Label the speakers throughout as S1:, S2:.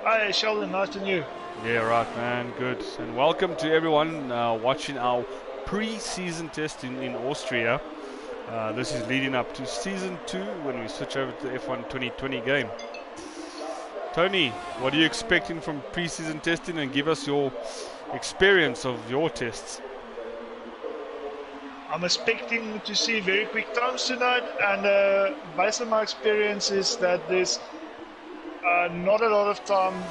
S1: Hi, Sheldon. Nice to meet you.
S2: Yeah, right, man. Good. And welcome to everyone watching our pre-season test in Austria. This is leading up to season 2 when we switch over to the F1 2020 game. Tony, what are you expecting from pre-season testing, and give us your experience of your tests?
S1: I'm expecting to see very quick times tonight, and based on my experience, is that there's not a lot of time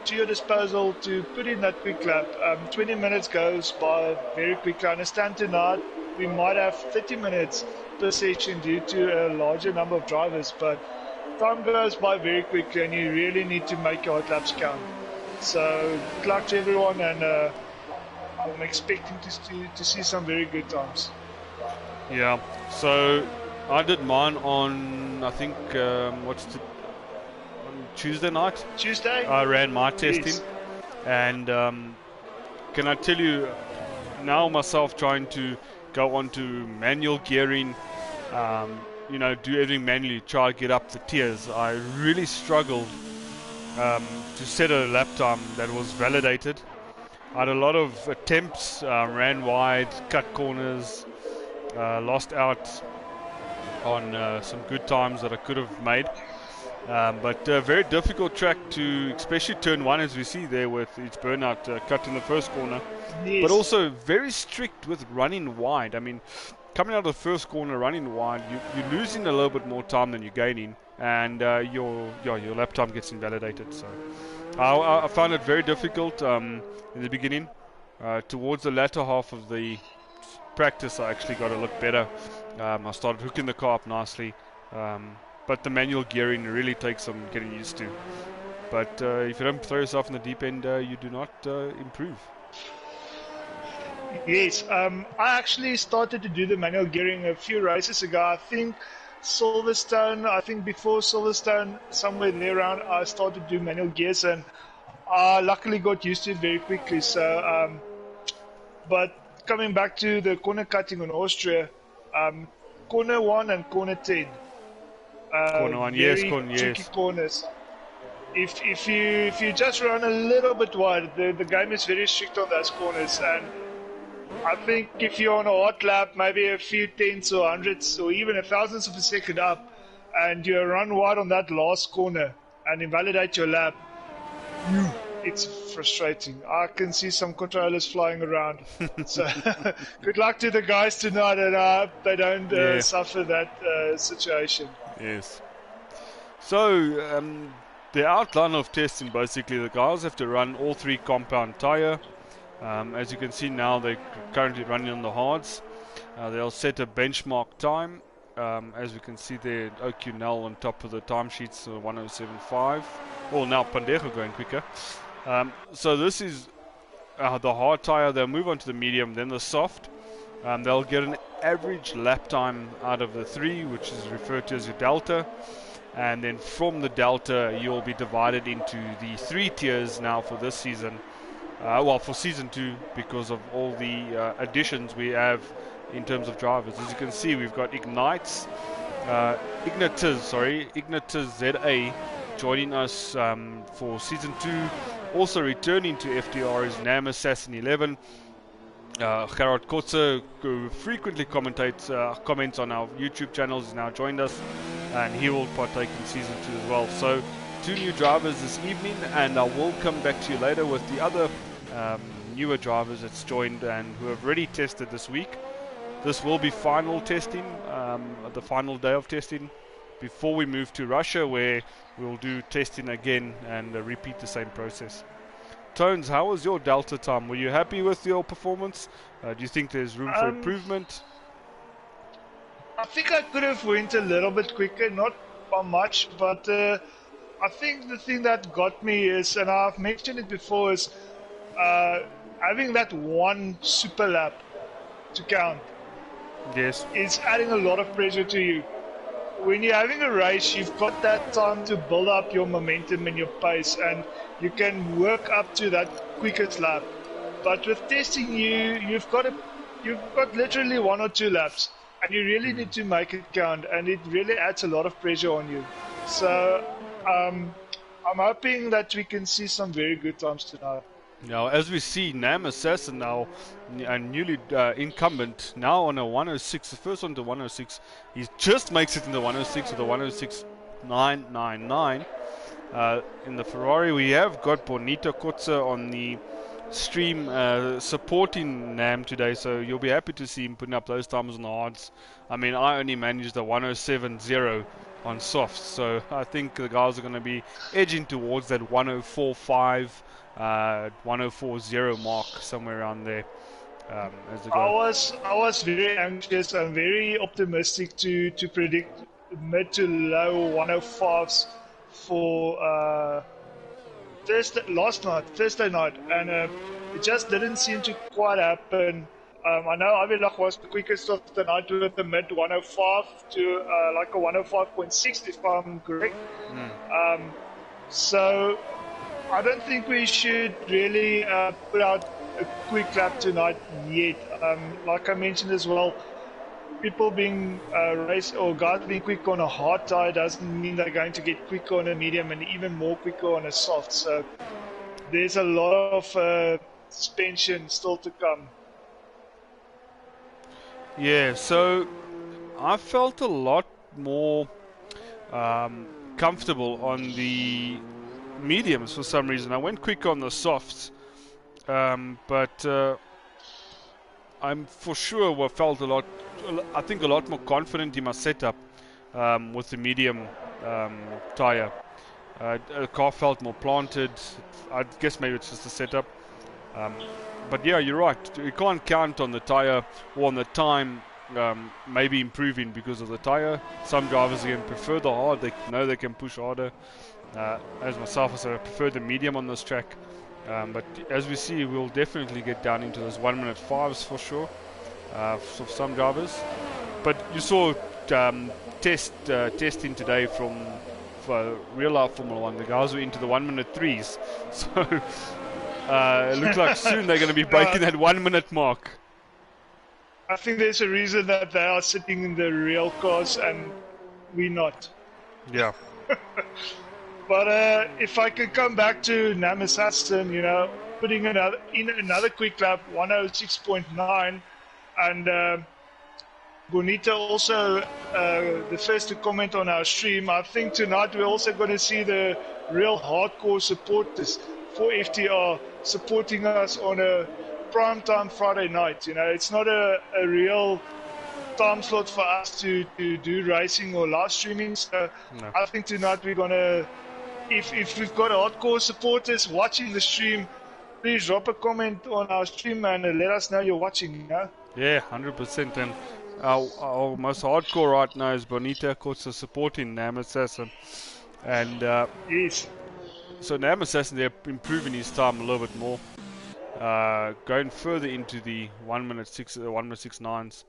S1: to your disposal to put in that quick lap. 20 minutes goes by very quickly. I understand tonight we might have 30 minutes per session due to a larger number of drivers, but time goes by very quickly, and you really need to make your hot laps count. So good luck to everyone, and I'm expecting to see some very good times.
S2: Yeah, so I did mine on, I think, on Tuesday night.
S1: Tuesday?
S2: I ran my testing,
S1: Yes.
S2: and can I tell you, now myself trying to go onto manual gearing, do everything manually, try to get up the tiers. I really struggled to set a lap time that was validated. I had a lot of attempts, ran wide, cut corners, lost out on some good times that I could have made. But a very difficult track to, especially turn one, as we see there with its burnout cut in the first corner.
S1: Yes.
S2: But also very strict with running wide. I mean, coming out of the first corner, running wide, you're losing a little bit more time than you're gaining, and your lap time gets invalidated. So I found it very difficult in the beginning. Towards the latter half of the practice, I actually got a look better. I started hooking the car up nicely. But the manual gearing really takes some getting used to. But if you don't throw yourself in the deep end, you do not improve.
S1: Yes, I actually started to do the manual gearing a few races ago. I think before Silverstone, somewhere there around, I started to do manual gears, and I luckily got used to it very quickly. So, but coming back to the corner cutting on Austria, corner 1 and corner 10.
S2: Corner 1, yes,
S1: Tricky
S2: yes.
S1: corners. If you just run a little bit wide, the game is very strict on those corners, and I think if you're on a hot lap, maybe a few tenths or hundredths or even a thousandth of a second up, and you run wide on that last corner and invalidate your lap, it's frustrating. I can see some controllers flying around. So good luck to the guys tonight, and I hope they don't suffer that situation.
S2: Yes. So the outline of testing, basically, the guys have to run all 3 compound tyre. As you can see now, they're currently running on the hards. They'll set a benchmark time. As we can see there, OQ Nell on top of the timesheets, 107.5. Well, now Pandejo going quicker. So this is the hard tyre. They'll move on to the medium, then the soft. They'll get an average lap time out of the 3, which is referred to as your delta. And then from the delta, you'll be divided into the 3 tiers now for this season. For season 2, because of all the additions we have in terms of drivers. As you can see, we've got Ignitus ZA joining us for season 2. Also returning to FTR is Nam Assassin 11. Gerard Kotze, who frequently comments on our YouTube channels, has now joined us, and he will partake in season 2 as well. So 2 new drivers this evening, and I will come back to you later with the other newer drivers that's joined and who have already tested this week. This will be final testing, the final day of testing, before we move to Russia, where we'll do testing again and repeat the same process. Tones, how was your delta time? Were you happy with your performance? Do you think there's room for improvement?
S1: I think I could have went a little bit quicker, not by much, but I think the thing that got me is, and I've mentioned it before, is having that one super lap to count.
S2: Yes.
S1: It's adding a lot of pressure to you. When you're having a race, you've got that time to build up your momentum and your pace, and you can work up to that quickest lap. But with testing, you've got literally 1 or 2 laps, and you really need to make it count, and it really adds a lot of pressure on you. So I'm hoping that we can see some very good times tonight.
S2: Now, as we see, Nam Assassin now, a newly incumbent, now on a 106, the first one to 106. He just makes it in the 106 with a 106.999. In the Ferrari, we have got Bonita Kotze on the stream supporting Nam today, so you'll be happy to see him putting up those times on the hards. I mean, I only managed the 107.0 on softs, so I think the guys are going to be edging towards that 104.5, 104.0 mark, somewhere around there. As they go.
S1: I was very anxious and very optimistic to predict mid to low 105s for Thursday night, and it just didn't seem to quite happen. I know Avilach was the quickest of the night with the mid 105 to like a 105.6 if I'm correct. So I don't think we should really put out a quick lap tonight yet. Like I mentioned as well, people being race or guys being quick on a hard tire doesn't mean they're going to get quicker on a medium and even more quicker on a soft. So there's a lot of suspension still to come.
S2: Yeah, so I felt a lot more comfortable on the mediums for some reason. I went quick on the softs, but I'm for sure felt a lot more confident in my setup with the medium tire. The car felt more planted. I guess maybe it's just the setup. But yeah, you're right. You can't count on the tire or on the time maybe improving because of the tire. Some drivers again prefer the hard. They know they can push harder. As myself, I said, I prefer the medium on this track. But as we see, we'll definitely get down into those 1 minute 5s for sure for some drivers. But you saw testing today from real life Formula 1. The guys were into the 1 minute 3s. So it looks like soon they're going to be breaking that 1 minute mark.
S1: I think there's a reason that they are sitting in the real cars and we're not.
S2: Yeah.
S1: But if I could come back to Nam Assassin, putting another quick lap, 106.9, and Bonita also the first to comment on our stream. I think tonight we're also going to see the real hardcore supporters for FTR supporting us on a primetime Friday night. It's not a real time slot for us to do racing or live streaming. So no. I think tonight we're going to, if we've got hardcore supporters watching the stream, please drop a comment on our stream and let us know you're watching.
S2: Yeah, 100%. And our most hardcore right now is Bonita Kotze supporting Nam Assassin. And
S1: yes.
S2: So Nam Assassin, they're improving his time a little bit more. Going further into the 1 minute 6, 1 minute 6.9s.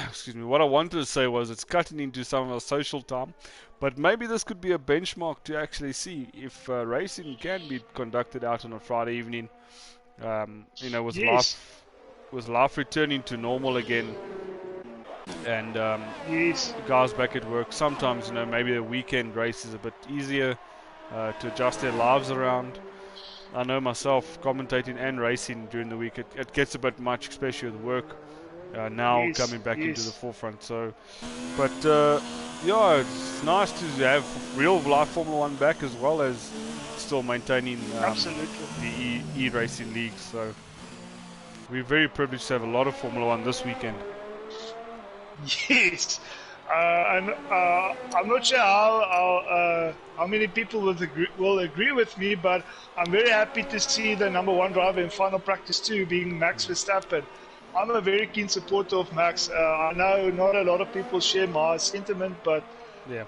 S2: Excuse me. What I wanted to say was it's cutting into some of our social time, but maybe this could be a benchmark to actually see if racing can be conducted out on a Friday evening. With
S1: yes.
S2: life returning to normal again, and
S1: yes.
S2: guys back at work. Sometimes maybe a weekend race is a bit easier to adjust their lives around. I know myself commentating and racing during the week, it gets a bit much, especially with work now
S1: yes.
S2: coming back
S1: yes.
S2: into the forefront. So, but yeah, it's nice to have real life Formula 1 back as well as still maintaining the e-racing league. So we're very privileged to have a lot of Formula 1 this weekend.
S1: Yes. And I'm not sure how many people will agree with me, but I'm very happy to see the number one driver in final practice 2 being Max Verstappen. I'm a very keen supporter of Max. I know not a lot of people share my sentiment, but
S2: yeah.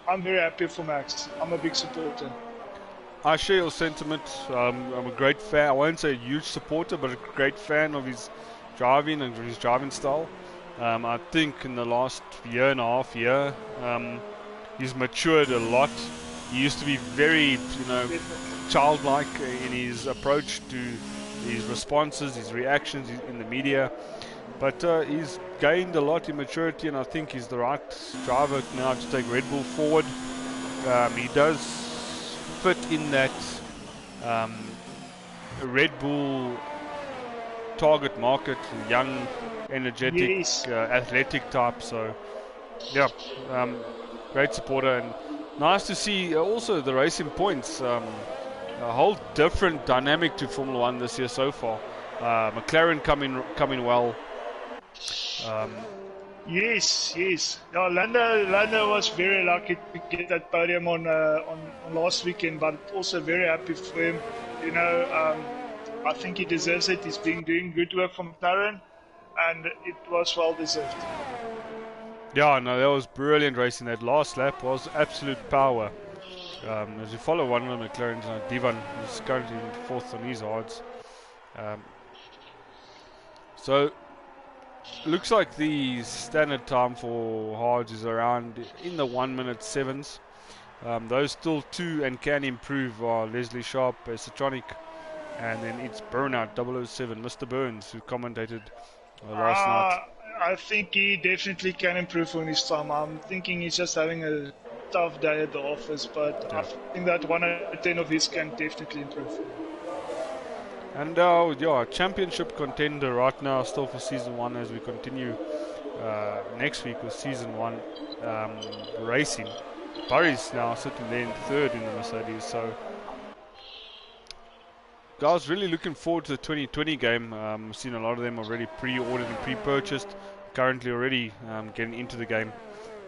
S1: I'm very happy for Max. I'm a big supporter.
S2: I share your sentiment. I'm a great fan. I won't say a huge supporter, but a great fan of his driving and his driving style. I think in the last year and a half, he's matured a lot. He used to be very, childlike in his approach to his responses, his reactions in the media. But he's gained a lot in maturity, and I think he's the right driver now to take Red Bull forward. He does fit in that Red Bull target market, young, energetic,
S1: Yes.
S2: athletic type. So, yeah, great supporter, and nice to see also the racing points. A whole different dynamic to Formula One this year so far. McLaren coming well.
S1: Yes. Yeah, Lando was very lucky to get that podium on last weekend, but also very happy for him. You know, I think he deserves it. He's been doing good work for McLaren, and it was well deserved.
S2: Yeah, no, that was brilliant racing. That last lap was absolute power. As you follow one of the McLaren's, Divan is currently fourth on his odds. So, looks like the standard time for hards is around in the 1 minute 7s. Those still two and can improve are Leslie Sharp, Citronic, and then it's Burnout 007, Mr. Burns, who commentated last night.
S1: I think he definitely can improve on his time. I'm thinking he's just having a tough day at the office, but yeah. I think that 1 out of 10 of his can definitely improve.
S2: And yeah, championship contender right now still for season 1 as we continue next week with season 1 racing. Barry's now sitting there in third in the Mercedes, so guys, really looking forward to the 2020 game. I've seen a lot of them already pre-ordered and pre-purchased, currently already getting into the game.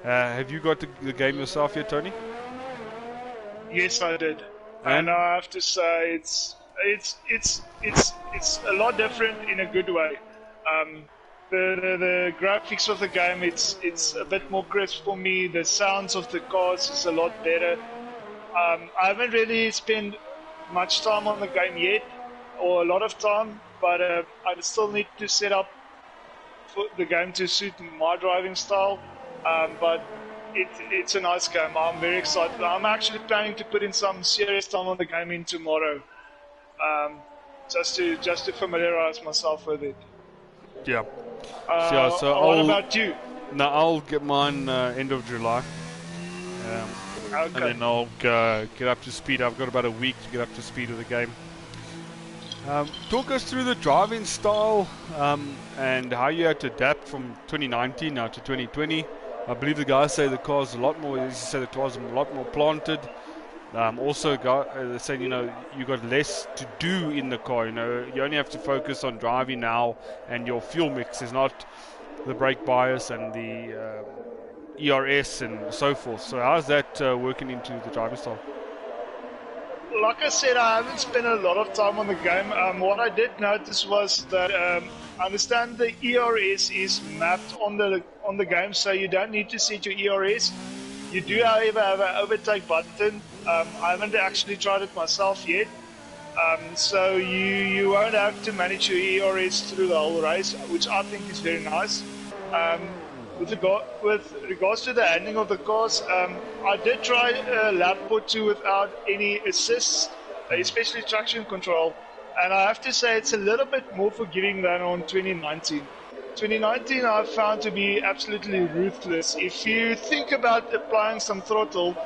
S2: Have you got the game yourself yet, Tony?
S1: Yes, I did, and I have to say it's a lot different in a good way. The graphics of the game, it's a bit more crisp for me. The sounds of the cars is a lot better. I haven't really spent much time on the game yet, or a lot of time, but I still need to set up for the game to suit my driving style. But it's a nice game. I'm very excited. I'm actually planning to put in some serious time on the game in tomorrow, just to familiarize myself with it.
S2: Yeah.
S1: So what about you?
S2: No, I'll get mine end of July. Okay. And then I'll get up to speed. I've got about a week to get up to speed with the game. Talk us through the driving style and how you had to adapt from 2019 now to 2020. I believe the guys say the car's a lot more, as you say, the car's a lot more planted. Also, they're saying, you got less to do in the car. You only have to focus on driving now, and your fuel mix is not the brake bias and the ERS and so forth. So how's that working into the driving style?
S1: Like I said, I haven't spent a lot of time on the game. What I did notice was that I understand the ERS is mapped on the game, so you don't need to set your ERS. You do, however, have an overtake button. I haven't actually tried it myself yet. So you won't have to manage your ERS through the whole race, which I think is very nice. With regards to the handling of the cars, I did try a lap or two without any assists, especially traction control. And I have to say it's a little bit more forgiving than on 2019. 2019 I've found to be absolutely ruthless. If you think about applying some throttle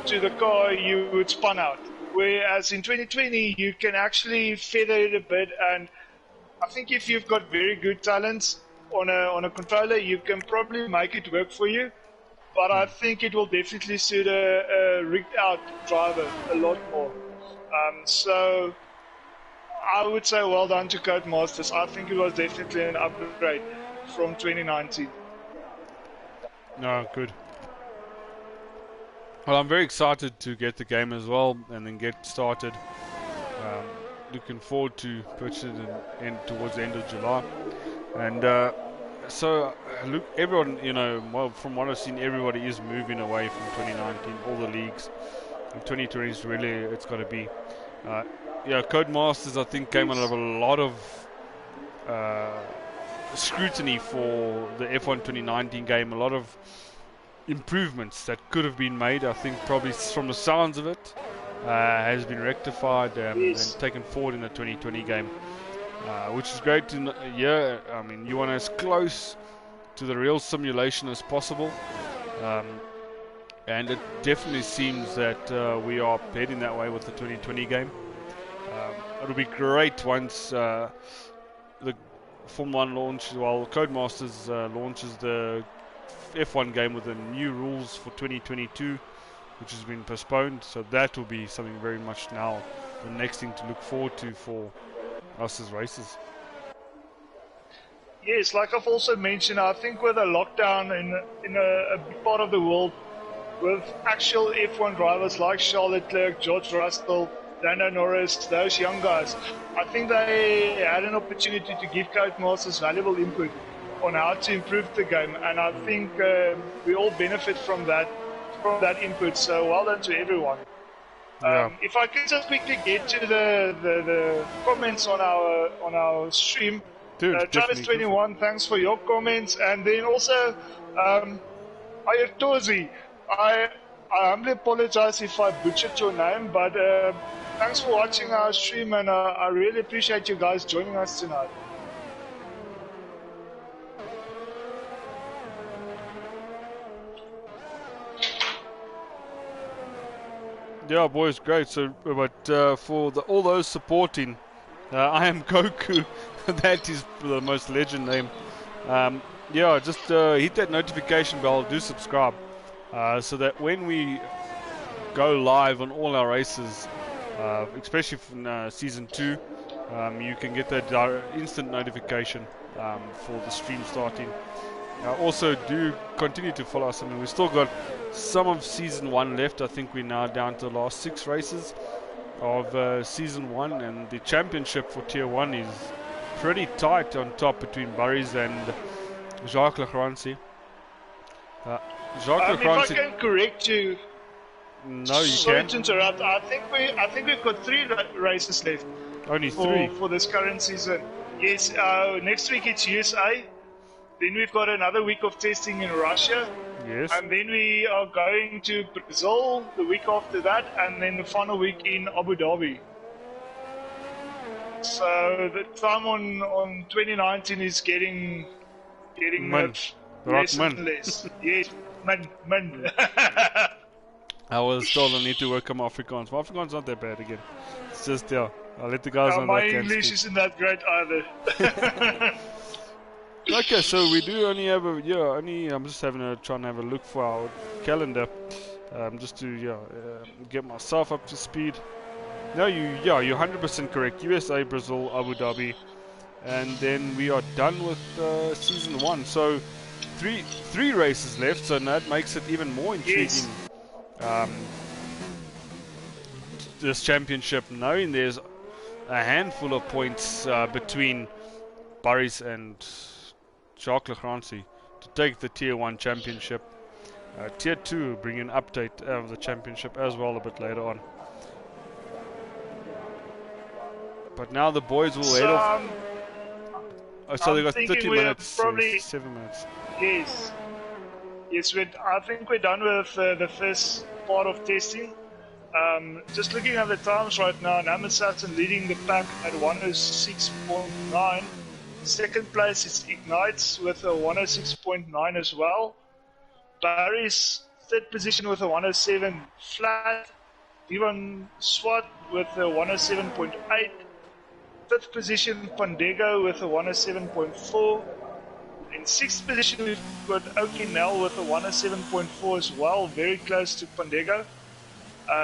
S1: to the car, you would spun out. Whereas in 2020 you can actually feather it a bit, and I think if you've got very good talents on a controller, you can probably make it work for you. But I think it will definitely suit a rigged out driver a lot more. So I would say well done to Codemasters. I think it was definitely an upgrade from 2019.
S2: No, good. Well, I'm very excited to get the game as well and then get started. Looking forward to purchasing it towards the end of July. And so, look, everyone, well, from what I've seen, everybody is moving away from 2019, all the leagues. And 2020 is really, it's got to be. Codemasters, I think, came out of a lot of scrutiny for the F1 2019 game, a lot of improvements that could have been made. I think probably from the sounds of it has been rectified and taken forward in the 2020 game. which is great to hear. I mean, you want as close to the real simulation as possible. And it definitely seems that we are heading that way with the 2020 game. It'll be great once the Formula 1 launch, while Codemasters launches the F1 game with the new rules for 2022, which has been postponed. So that will be something very much now the next thing to look forward to for us as racers.
S1: Yes, like I've also mentioned, I think with a lockdown in a big part of the world, with actual F1 drivers like Charles Leclerc, George Russell, Lando Norris, those young guys, I think they had an opportunity to give Codemasters valuable input on how to improve the game, and I think we all benefit from that input. So well done to everyone.
S2: Yeah.
S1: If I could just quickly get to the comments on our stream. Travis21, thanks for your comments, and then also Ayatozi. I humbly apologize if I butchered your name, but thanks for watching our stream, and I really appreciate you guys joining us tonight.
S2: Yeah, boys, great. So, but for all those supporting, I am Goku. That is the most legend name. Yeah, just hit that notification bell, do subscribe, so that when we go live on all our races, especially from Season 2, you can get that instant notification for the stream starting. Also, do continue to follow us. I mean, we've still got some of Season 1 left. I think we're now down to the last 6 races of Season 1, and the championship for Tier 1 is pretty tight on top between Barry's and Jacques Lecrancy.
S1: If I can correct you.
S2: No, you
S1: Sorry
S2: can't.
S1: to interrupt. I think we've got 3 races left.
S2: Only 3
S1: for this current season. Yes, next week it's USA. Then we've got another week of testing in Russia.
S2: Yes.
S1: And then we are going to Brazil the week after that, and then the final week in Abu Dhabi. So the time on 2019 is getting much less and less. Yes, man.
S2: I was told I need to work on my Afrikaans. My Afrikaans not that bad again. It's just, yeah, I'll let the guys know.
S1: My English isn't that great either.
S2: Okay, so we do only have I'm just trying to have a look for our calendar, just to get myself up to speed. No, you're 100% correct. USA, Brazil, Abu Dhabi, and then we are done with Season 1. So three races left, so that makes it even more intriguing. Yes. This championship, knowing there's a handful of points between Barry's and Jacques Lecrancy to take the Tier 1 championship. Tier 2 will bring an update of the championship as well a bit later on. But now the boys will head off. So they've got 30 minutes, probably 7 minutes.
S1: Yes. I think we're done with the first part of testing. Just looking at the times right now, Namet Sutton leading the pack at 106.9. Second place is Ignites with a 106.9 as well. Barry's third position with a 107 flat. Vivan Swat with a 107.8. Fifth position Pandego with a 107.4. In sixth position we've got Okinel with a 107.4 as well, very close to Pandego.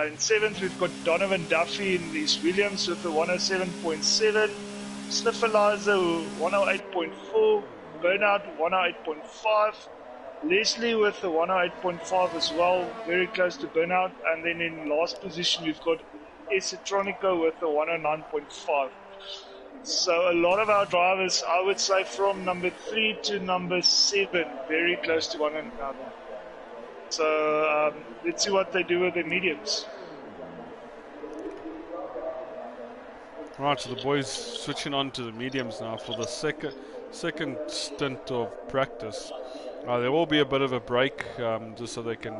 S1: In seventh we've got Donovan Duffy in these Williams with a 107.7. Sniffalizer 108.4, Burnout 108.5, Leslie with a 108.5 as well, very close to Burnout, and then in last position we've got Esetronico with a 109.5. So a lot of our drivers, I would say from number 3 to number 7, very close to one another. So let's see what they do with the mediums.
S2: Right, so the boys switching on to the mediums now for the second stint of practice. There will be a bit of a break just so they can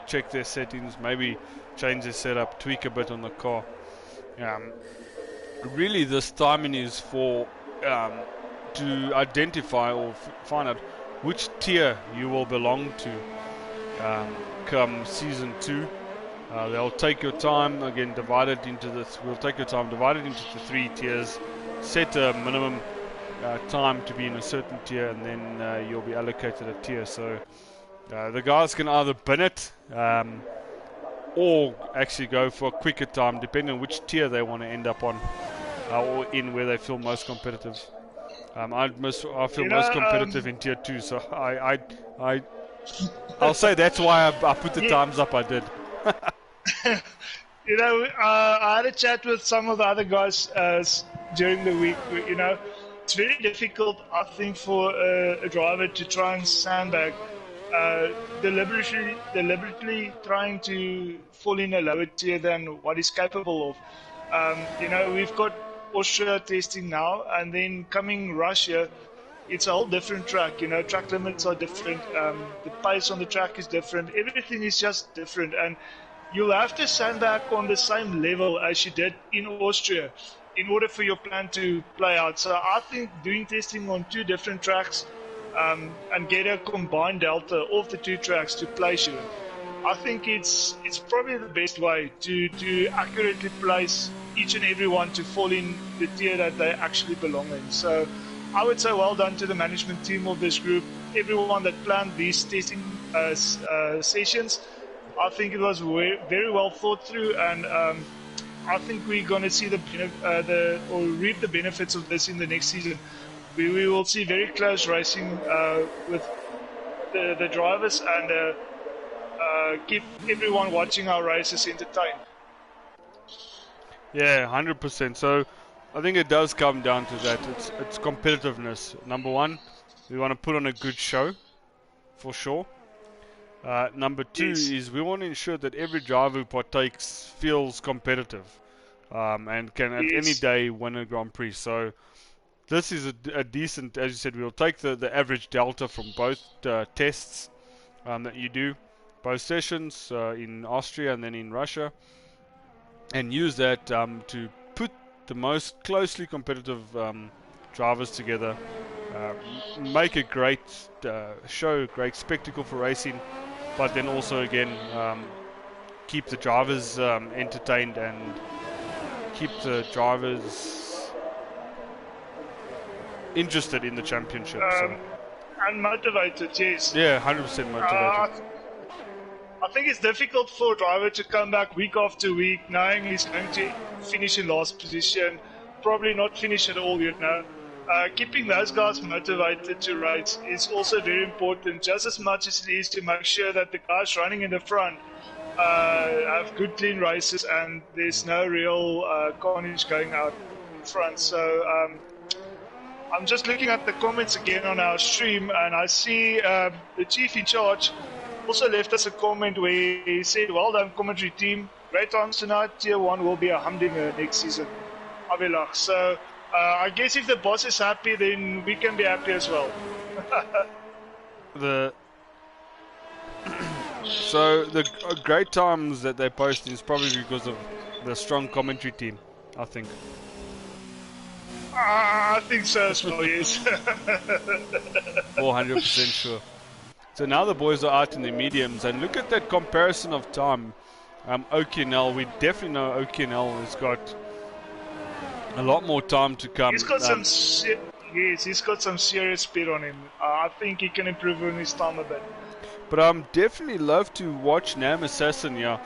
S2: check their settings, maybe change their setup, tweak a bit on the car. really this timing is for to identify or find out which tier you will belong to come season 2. They'll take your time again, divided into this. We'll take your time, divided into the 3 tiers, set a minimum time to be in a certain tier, and then you'll be allocated a tier. So the guys can either bin it or actually go for a quicker time, depending on which tier they want to end up on or in where they feel most competitive. I feel most competitive in tier 2, so I'll say that's why I put the times up I did.
S1: I had a chat with some of the other guys during the week. It's very difficult, I think, for a driver to try and sandbag, deliberately trying to fall in a lower tier than what he's capable of. We've got Austria testing now, and then coming Russia, it's a whole different track. Track limits are different. The pace on the track is different. Everything is just different, and you'll have to sandbag on the same level as you did in Austria in order for your plan to play out. So I think doing testing on 2 different tracks and get a combined delta of the 2 tracks to place you, I think it's probably the best way to accurately place each and every one to fall in the tier that they actually belong in. So I would say well done to the management team of this group, everyone that planned these testing sessions. I think it was very well thought through, and I think we're going to see or reap the benefits of this in the next season. We will see very close racing with the drivers, and keep everyone watching our races entertained.
S2: Yeah, 100%. So I think it does come down to that. It's competitiveness. Number one, we want to put on a good show, for sure. Number 2 is we want to ensure that every driver who partakes feels competitive and can at any day win a Grand Prix. So this is a decent, as you said, we'll take the average delta from both tests that you do, both sessions in Austria and then in Russia, and use that to put the most closely competitive drivers together, make a great show, great spectacle for racing, but then also again keep the drivers entertained and keep the drivers interested in the championship.
S1: And motivated, yes.
S2: Yeah, 100% motivated.
S1: I think it's difficult for a driver to come back week after week knowing he's going to finish in last position, probably not finish at all, Keeping those guys motivated to race is also very important, just as much as it is to make sure that the guys running in the front have good, clean races and there's no real carnage going out in front. So I'm just looking at the comments again on our stream, and I see the chief in charge also left us a comment where he said, well done commentary team, great times tonight, tier 1 will be a humdinger next season. Abilach. So I guess if the boss is happy, then we can be happy as well.
S2: So the great times that they post is probably because of the strong commentary team, I think.
S1: I think so as well, yes.
S2: 400% sure. So now the boys are out in the mediums, and look at that comparison of time. OQNL, we definitely know OQNL has got a lot more time to come.
S1: He's got he's got some serious speed on him. I think he can improve on his time a bit.
S2: But definitely love to watch Nam Assassin here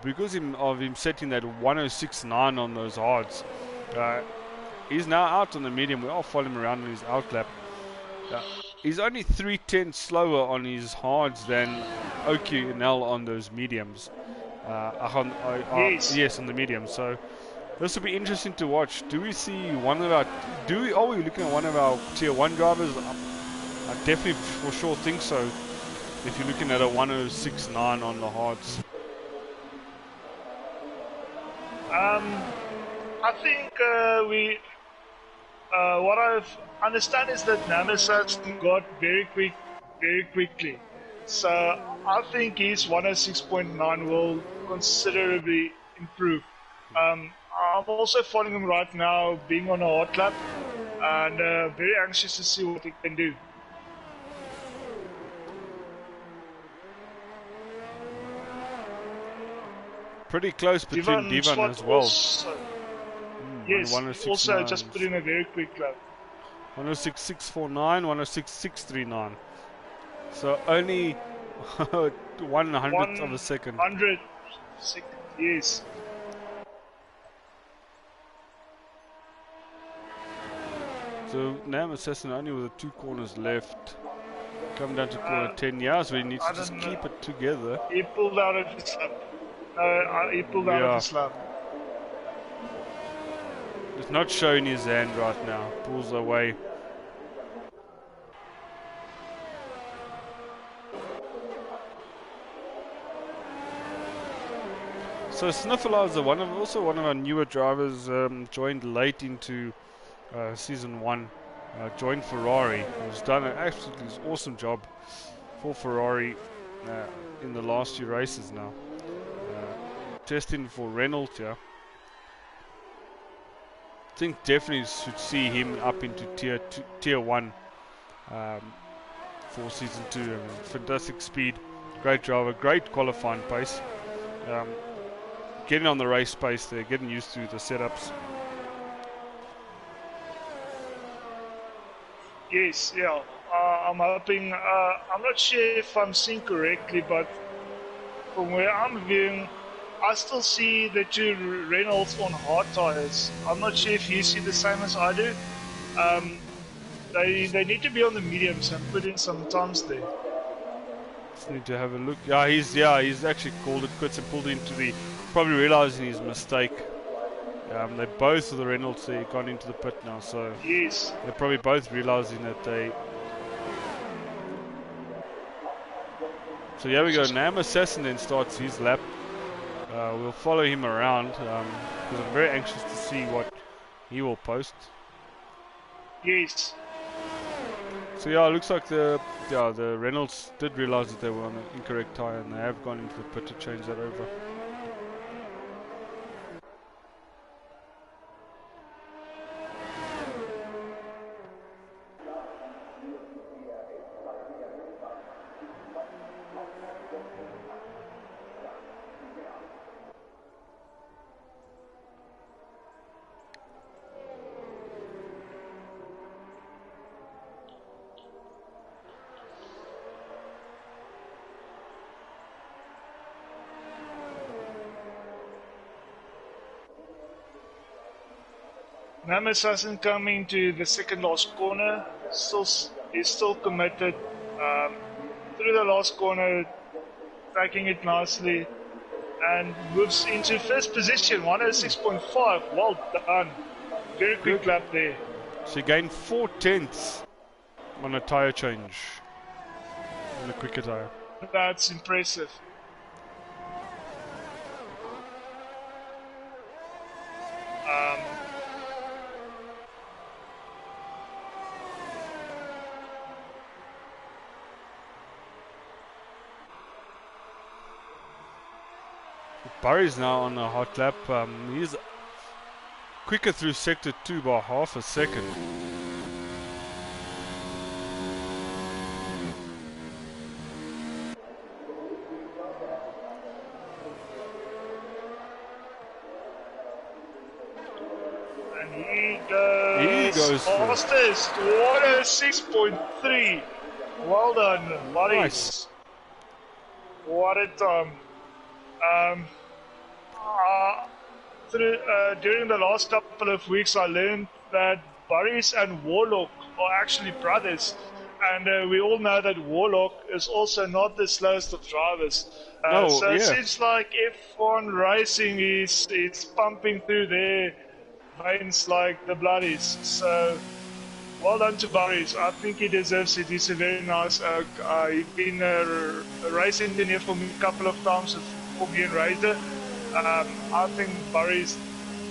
S2: because of him setting that 106.9 on those hards. He's now out on the medium. We all follow him around on his outlap. He's only 3/10 slower on his hards than OQNL on those mediums. Yes, on the mediums. So this will be interesting to watch. Do we see one of our? Are we looking at one of our tier 1 drivers? I definitely for sure think so. If you're looking at a 106.9 on the hards.
S1: I think what I understand is that Namasat's got very quickly. So I think his 106.9 will considerably improve. I'm also following him right now, being on a hot lap, and very anxious to see what he can do.
S2: Pretty close between Divan as well.
S1: Also, yes, also just put in a very quick lap.
S2: 106.649, 106.639. So only 1/100th of a second.
S1: 100 second, yes.
S2: So Nam Assassin only with the 2 corners left. Come down to corner 10 yards where he needs to just keep it together.
S1: He pulled out of his lap. He pulled out of his lap.
S2: It's not showing his hand right now. Pulls away. So Sniffler is also one of our newer drivers, joined late into season 1. Joined Ferrari. He's done an absolutely awesome job for Ferrari in the last few races now. Testing for Renault, yeah. I think definitely should see him up into tier 1 for season 2. I mean, fantastic speed, great driver, great qualifying pace. Getting on the race pace there, getting used to the setups.
S1: Yes, yeah. I'm hoping, I'm not sure if I'm seeing correctly, but from where I'm viewing, I still see the 2 Reynolds on hard tires. I'm not sure if you see the same as I do. They need to be on the mediums and put in some times there.
S2: Just need to have a look. He's actually called it quits and pulled into the, probably realizing his mistake. They both of the Reynolds they gone into the pit now, so
S1: yes,
S2: they're probably both realizing that they. So here we go. Nam Assassin then starts his lap. We'll follow him around because I'm very anxious to see what he will post.
S1: Yes.
S2: So yeah, it looks like the Reynolds did realize that they were on the incorrect tire and they have gone into the pit to change that over.
S1: Nam Assassin coming to the second last corner. He's still committed through the last corner, taking it nicely, and moves into first position, 106.5. Well done. Very quick lap there.
S2: So he gained 4/10 on a tire change, on a quicker tire.
S1: That's impressive.
S2: Barry's now on a hot lap. He's quicker through sector 2 by half a second.
S1: And he goes fastest, 106.3. Well done, buddies.
S2: Nice.
S1: What a time. During the last couple of weeks, I learned that Burries and Warlock are actually brothers, and we all know that Warlock is also not the slowest of drivers. It seems like F1 racing is pumping through their veins like the bloodies. So, well done to Burries. I think he deserves it. He's a very nice oak. He's been a race engineer for me a couple of times for me and Raider. I think Burries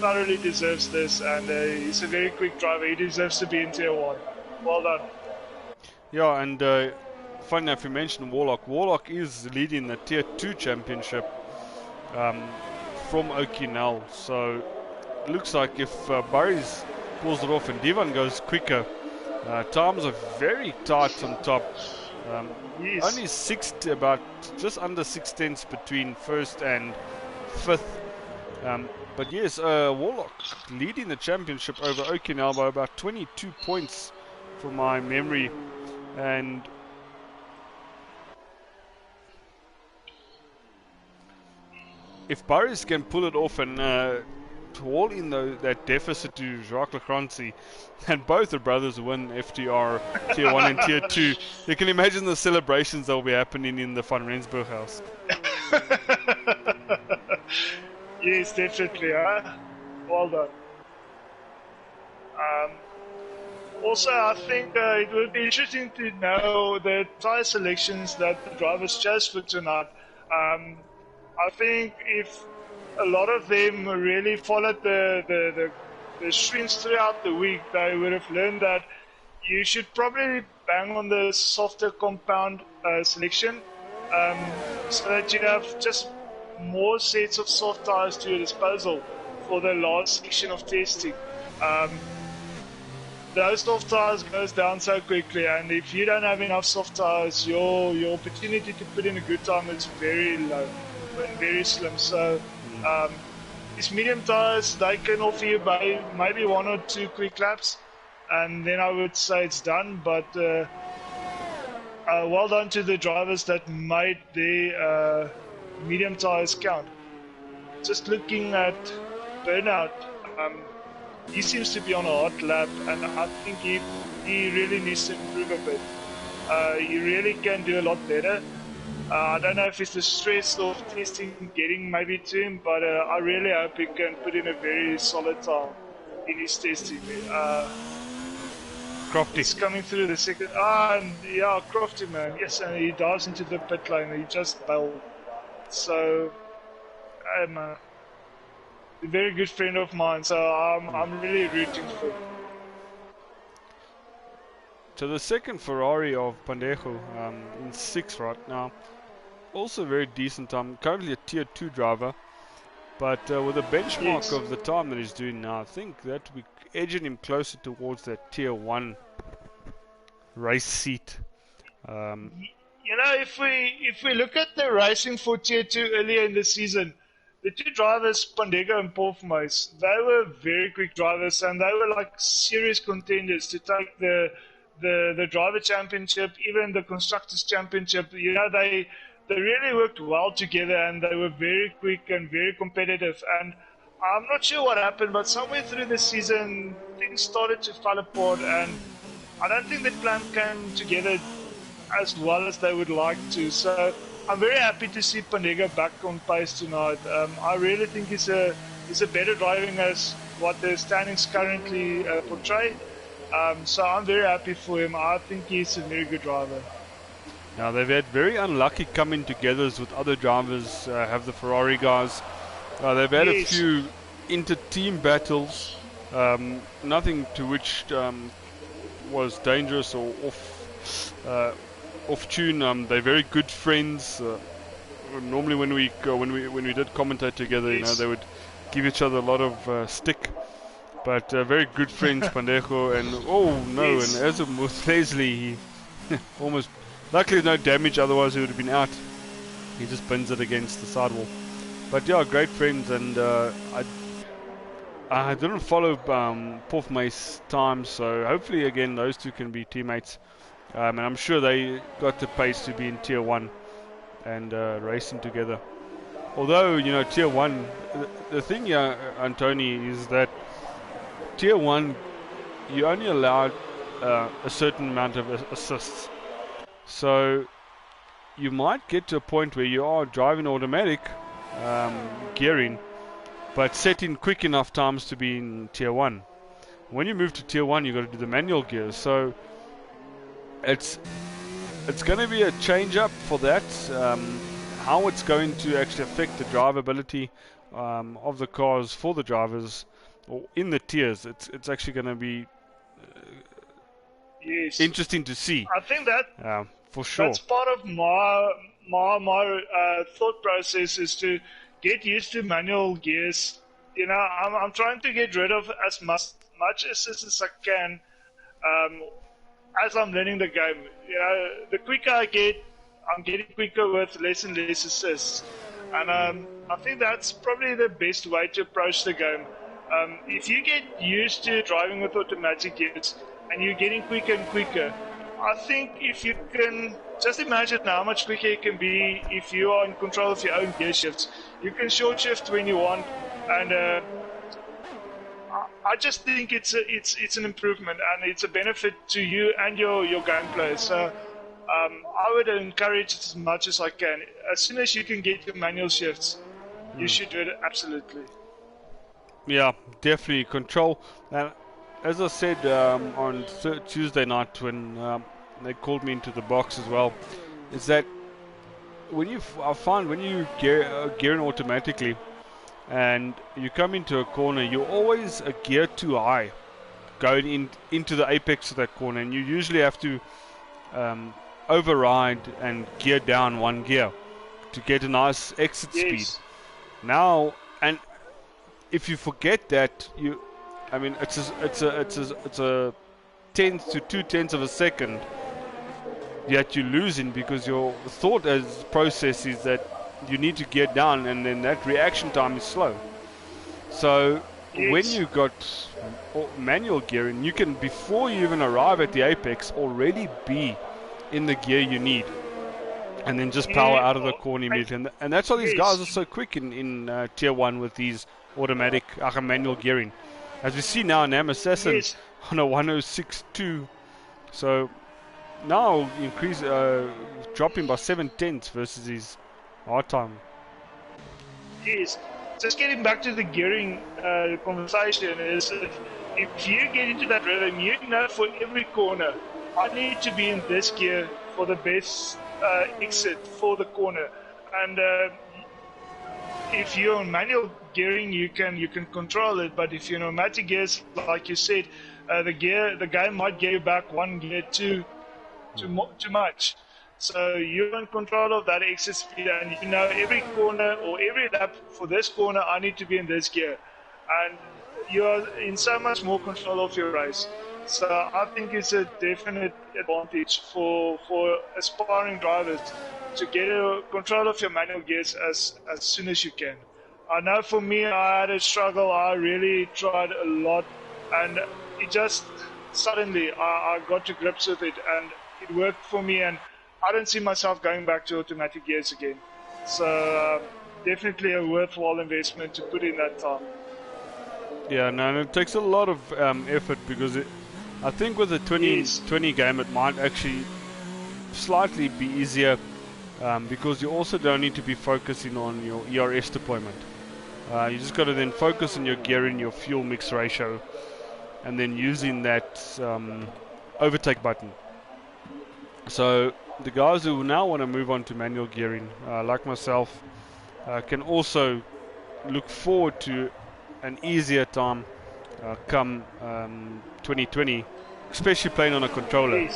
S1: thoroughly deserves this, and he's a very quick driver. He deserves to be in tier 1. Well done.
S2: Yeah, and funny enough, you mentioned Warlock. Warlock is leading the tier 2 championship from Oakinell. So looks like if Burries pulls it off and Divan goes quicker, times are very tight on top.
S1: Yes.
S2: Only about just under 6 tenths between first and fifth. But yes, Warlock leading the championship over Okinel by about 22 points from my memory. And if Burries can pull it off and haul in that deficit to Jacques Lecrancy, and both the brothers win FTR Tier 1 and Tier 2, you can imagine the celebrations that will be happening in the Van Rensburg house.
S1: Yes, definitely. Well done. Also, I think it would be interesting to know the tyre selections that the drivers chose for tonight. I think if a lot of them really followed the streams throughout the week, they would have learned that you should probably bang on the softer compound selection, so that you have just more sets of soft tires to your disposal for the last section of testing. Those soft tires goes down so quickly, and if you don't have enough soft tires, your opportunity to put in a good time is very low and very slim. So these medium tires, they can offer you by maybe 1 or 2 quick laps, and then I would say it's done. But well done to the drivers that made their medium tires count. Just looking at Burnout, he seems to be on a hot lap, and I think he really needs to improve a bit. He really can do a lot better. I don't know if it's the stress of testing getting maybe to him, but I really hope he can put in a very solid time in his testing.
S2: Crofty.
S1: He's coming through the second. Yeah, Crofty, man. Yes, and he dives into the pit lane. He just bailed. So, I'm a very good friend of mine, so I'm really rooting for him.
S2: So the second Ferrari of Pandejo in 6th right now. Also very decent time. Currently a Tier 2 driver. But with a benchmark of the time that he's doing now, I think that we're edging him closer towards that Tier 1 race seat.
S1: You know, if we look at the racing for Tier 2 earlier in the season, the two drivers, Pandego and Porfmeis, they were very quick drivers, and they were like serious contenders to take the driver championship, even the constructors championship. You know, they really worked well together, and they were very quick and very competitive. And I'm not sure what happened, but somewhere through the season, things started to fall apart, and I don't think the plan came together as well as they would like to. So I'm very happy to see Pandega back on pace tonight. I really think he's a better driving as what the standings currently portray. So I'm very happy for him. I think he's a very good driver.
S2: Now they've had very unlucky coming togethers with other drivers, have the Ferrari guys. They've had a few inter-team battles, nothing to which was dangerous or off tune. They're very good friends. Normally when we did commentate together, you know, they would give each other a lot of stick. But very good friends, Pandejo and and Azum with Leslie, he almost. Luckily, no damage, otherwise he would have been out. He just bins it against the sidewall. But yeah, great friends, and I didn't follow Porfmeis' time, so hopefully again those two can be teammates. And I'm sure they got the pace to be in Tier 1 and racing together. Although, you know, Tier 1, the thing here, Antoni, is that Tier 1, you only allowed a certain amount of assists. So you might get to a point where you are driving automatic gearing, but setting quick enough times to be in Tier 1. When you move to Tier 1, you've got to do the manual gears. So it's going to be a change up for that. How it's going to actually affect the drivability of the cars for the drivers or in the tiers, it's actually going to be interesting to see.
S1: I think that
S2: for sure.
S1: That's part of my thought process, is to get used to manual gears I'm trying to get rid of as much assist as I can as I'm learning the game. The quicker I get, I'm getting quicker with less and less assists. And I think that's probably the best way to approach the game. If you get used to driving with automatic gears and you're getting quicker and quicker, I think if you can just imagine how much quicker you can be if you are in control of your own gear shifts. You can short shift when you want, and I just think it's an improvement and it's a benefit to you and your gameplay. So I would encourage it as much as I can. As soon as you can get your manual shifts, you should do it absolutely.
S2: Yeah, definitely control. And as I said on Tuesday night when they called me into the box as well, is that I find when you gearing automatically and you come into a corner, you're always a gear too high going into the apex of that corner, and you usually have to override and gear down one gear to get a nice exit speed. Now, and if you forget that, it's a tenth to 2/10 of a second that you're losing because your thought as process is that you need to gear down, and then that reaction time is slow. So when you got manual gearing, you can, before you even arrive at the apex, already be in the gear you need, and then just power out of the corner immediately. And that's why these guys are so quick in Tier 1 with these automatic manual gearing. As we see now, Nam Assassin on a 106.2. So now dropping by 7/10 versus his hard time.
S1: Yes. Just getting back to the gearing conversation is if you get into that rhythm, for every corner, I need to be in this gear for the best exit for the corner. And if you're on manual gearing, you can control it. But if you're in automatic gears, like you said, the game might gear you back one gear too much. So you're in control of that exit speed, and every corner or every lap for this corner, I need to be in this gear. And you're in so much more control of your race. So I think it's a definite advantage for aspiring drivers to get control of your manual gears as soon as you can. I know for me, I had a struggle. I really tried a lot, and it just suddenly I got to grips with it, and it worked for me. And I don't see myself going back to automatic gears again. So definitely a worthwhile investment to put in that time.
S2: Yeah, no, and it takes a lot of effort because I think with the 2020 game it might actually slightly be easier because you also don't need to be focusing on your ERS deployment. You just got to then focus on your gearing, your fuel mix ratio, and then using that overtake button. So the guys who now want to move on to manual gearing, like myself, can also look forward to an easier time come 2020, especially playing on a controller.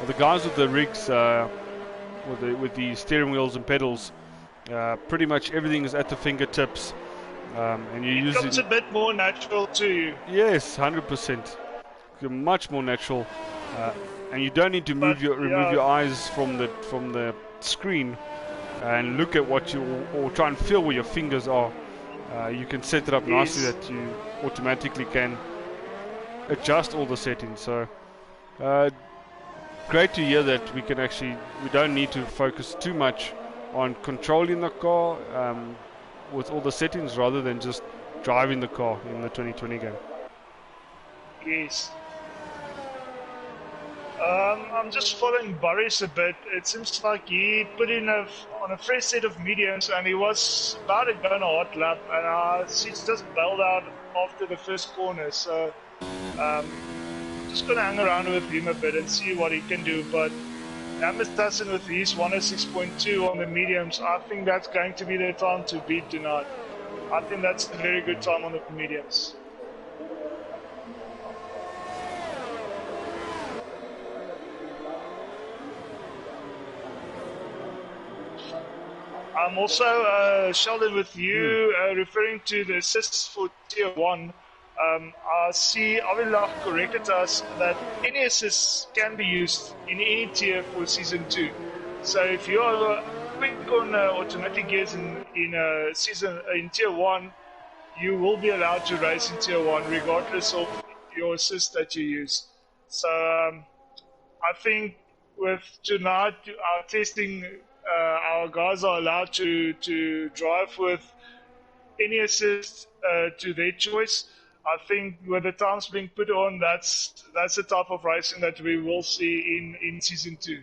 S2: The guys with the rigs, with the steering wheels and pedals, pretty much everything is at the fingertips, and you use it.
S1: Becomes a bit more natural to you.
S2: Yes, 100%. Much more natural. And you don't need to remove your eyes from the screen and look at or try and feel where your fingers are. You can set it up nicely that you automatically can adjust all the settings. So great to hear that we don't need to focus too much on controlling the car with all the settings rather than just driving the car in the 2020 game.
S1: Yes. I'm just following Boris a bit. It seems like he put in on a fresh set of mediums, and he was about to go on a hot lap, and he's just bailed out after the first corner. So just going to hang around with him a bit and see what he can do. But Amistadsen with his 106.2 on the mediums, I think that's going to be the time to beat tonight. I think that's a very good time on the mediums. I'm also, Sheldon, with you referring to the assists for Tier 1. I see Avilach corrected us that any assists can be used in any tier for Season 2. So if you are quick on automatic gears in Tier 1, you will be allowed to race in Tier 1 regardless of your assist that you use. So I think with tonight, our testing, our guys are allowed to drive with any assist to their choice. I think with the times being put on, that's the type of racing that we will see in Season 2.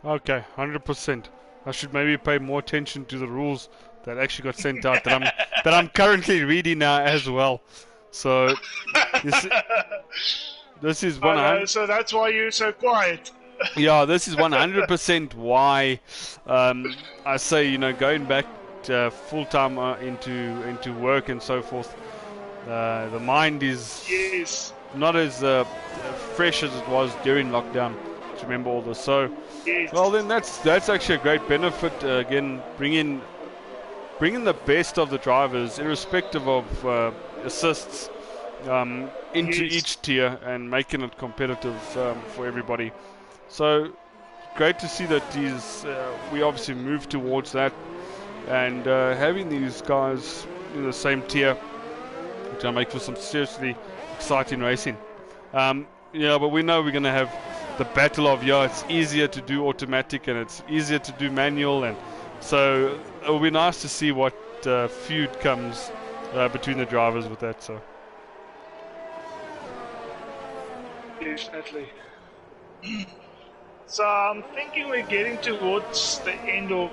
S2: Okay, 100%. I should maybe pay more attention to the rules that actually got sent out that I'm currently reading now as well. So this is 100.
S1: So that's why you're so quiet.
S2: Yeah, this is 100% why I say, going back full time into work and so forth. The mind is not as fresh as it was during lockdown. To remember all this. So, well, then that's actually a great benefit. Again, bringing the best of the drivers, irrespective of assists, into each tier and making it competitive for everybody. So, great to see that we obviously move towards that, and having these guys in the same tier, which will make for some seriously exciting racing. But we know we're going to have the battle of, it's easier to do automatic and it's easier to do manual, and so it'll be nice to see what feud comes between the drivers with that. So
S1: definitely. So I'm thinking we're getting towards the end of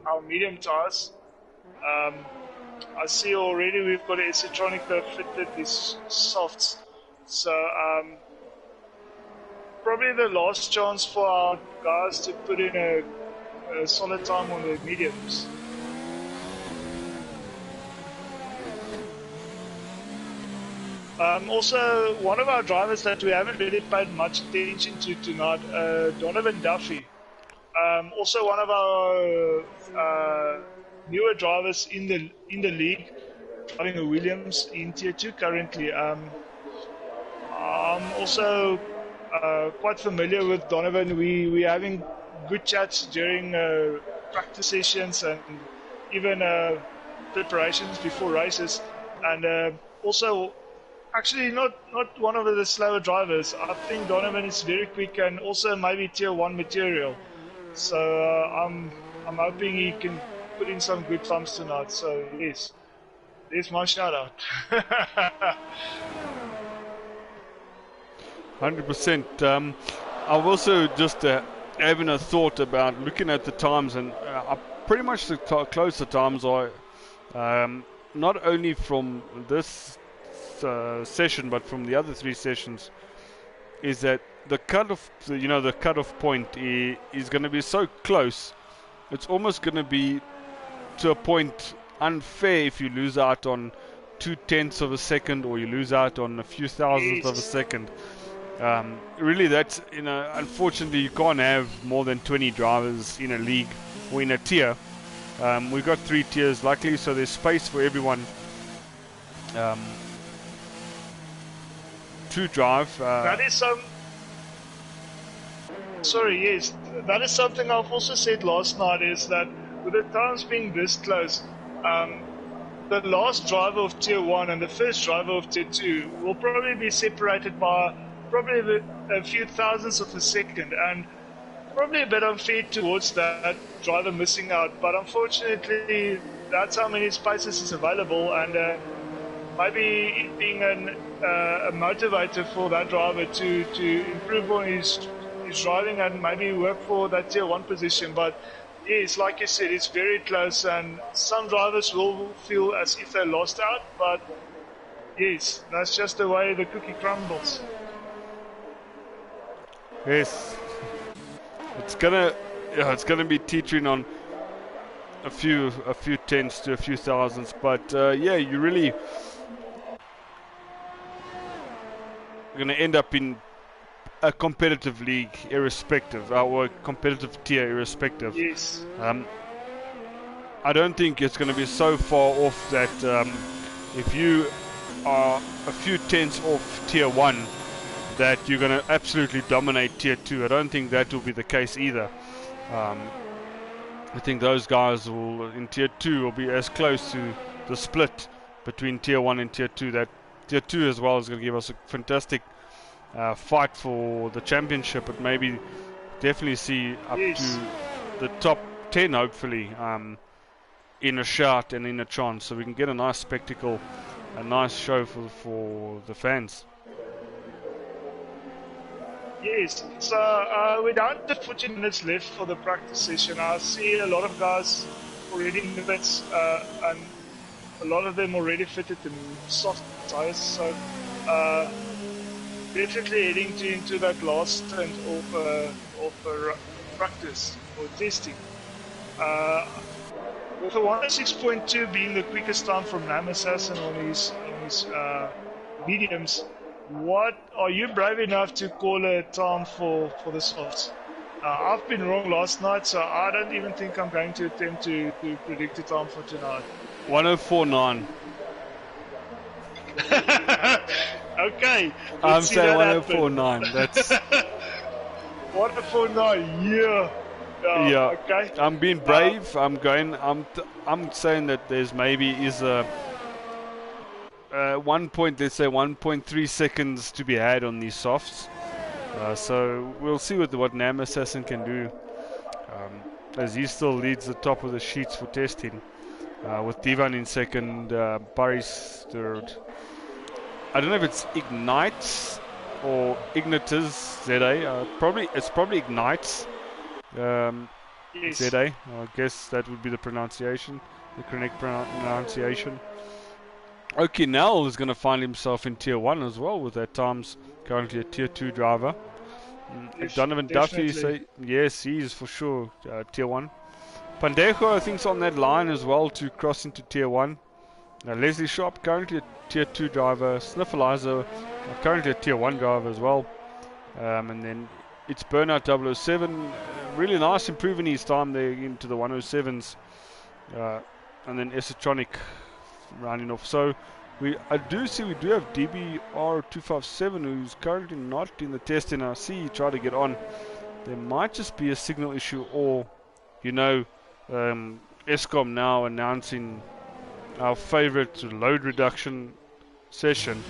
S1: our medium tires. I see already we've got a Citronic that fitted these softs. So probably the last chance for our guys to put in a solid time on the mediums. Also, one of our drivers that we haven't really paid much attention to tonight, Donovan Duffy. Also one of our newer drivers in the league, driving a Williams in Tier 2 currently. I'm also quite familiar with Donovan. We're having good chats during practice sessions and even preparations before races. And also, actually not one of the slower drivers. I think Donovan is very quick and also maybe Tier 1 material. So I'm hoping he can put in some good times tonight. So yes, there's my shout out.
S2: 100%. I've also just having a thought about looking at the times, and pretty much the closer times are not only from this session but from the other three sessions, is that the cutoff point is going to be so close. It's almost going to be to a point unfair if you lose out on 0.2 of a second or you lose out on a few thousandths of a second. Really, that's, unfortunately you can't have more than 20 drivers in a league or in a tier. We've got 3 tiers luckily, so there's space for everyone to drive.
S1: That is that is something I've also said last night, is that with the times being this close, the last driver of Tier 1 and the first driver of Tier 2 will probably be separated by probably a few thousandths of a second, and probably a bit unfair towards that driver missing out. But unfortunately, that's how many spaces is available, and maybe it being a motivator for that driver to improve on his driving and maybe work for that Tier 1 position. But yes, like you said, it's very close, and some drivers will feel as if they lost out, but yes, that's just the way the cookie crumbles.
S2: Yes, it's gonna be teetering on a few tenths to a few thousandths, but you really going to end up in a competitive league irrespective, or a competitive tier irrespective.
S1: Yes.
S2: I don't think it's going to be so far off that if you are a few tenths off tier 1 that you're going to absolutely dominate tier 2. I don't think that will be the case either. I think those guys will in tier 2 will be as close to the split between tier 1 and tier 2. That tier 2 as well is going to give us a fantastic fight for the championship, but maybe definitely see up to the top 10 hopefully in a shout and in a chance, so we can get a nice spectacle, a nice show for the fans.
S1: Yes, so we're down to 14 minutes left for the practice session. I see a lot of guys already in the pits, and a lot of them already fitted in soft tires, so definitely heading into that last stint of practice or testing. With a 106.2 being the quickest time from Nam Assassin on his mediums, what are you brave enough to call a time for the softs? I've been wrong last night, so I don't even think I'm going to attempt to predict a time for tonight.
S2: 104.9.
S1: Okay.
S2: I'm saying 104.9. That's
S1: 104.9. Yeah.
S2: Yeah.
S1: Okay.
S2: I'm being brave. I'm saying that there's maybe is a 1.3 seconds to be had on these softs. So we'll see what Nam Assassin can do, as he still leads the top of the sheets for testing, with Divan in second, Paris third. I don't know if it's Ignites or Ignitus ZA. It's probably Ignites ZA. I guess that would be the pronunciation, the correct pronunciation. Okinel is going to find himself in tier 1 as well, with that times currently a tier 2 driver. Donovan Duffy, yes, he is for sure tier 1. Pandejo, I think, is on that line as well to cross into tier 1. Leslie Sharp, currently a tier 2 driver. Sniffleizer, currently a tier 1 driver as well. And then it's Burnout 007. Really nice improving his time there into the 107s. And then Esotronic rounding off. So I do see we do have DBR257 who's currently not in the test, and I see he tried to get on. There might just be a signal issue, or Eskom now announcing our favorite load reduction session.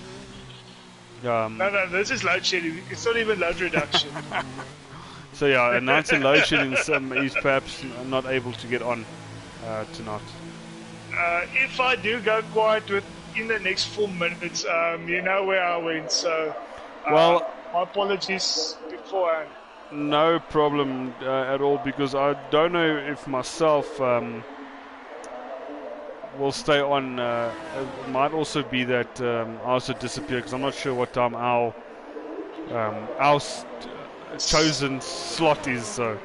S1: No, this is load shedding. It's not even load reduction.
S2: So yeah, announcing load shedding, he's perhaps not able to get on tonight.
S1: If I do go quiet within the next 4 minutes, you know where I went, so my apologies beforehand.
S2: No problem at all, because I don't know if myself will stay on. It might also be that I also disappear, because I'm not sure what time our chosen slot is, so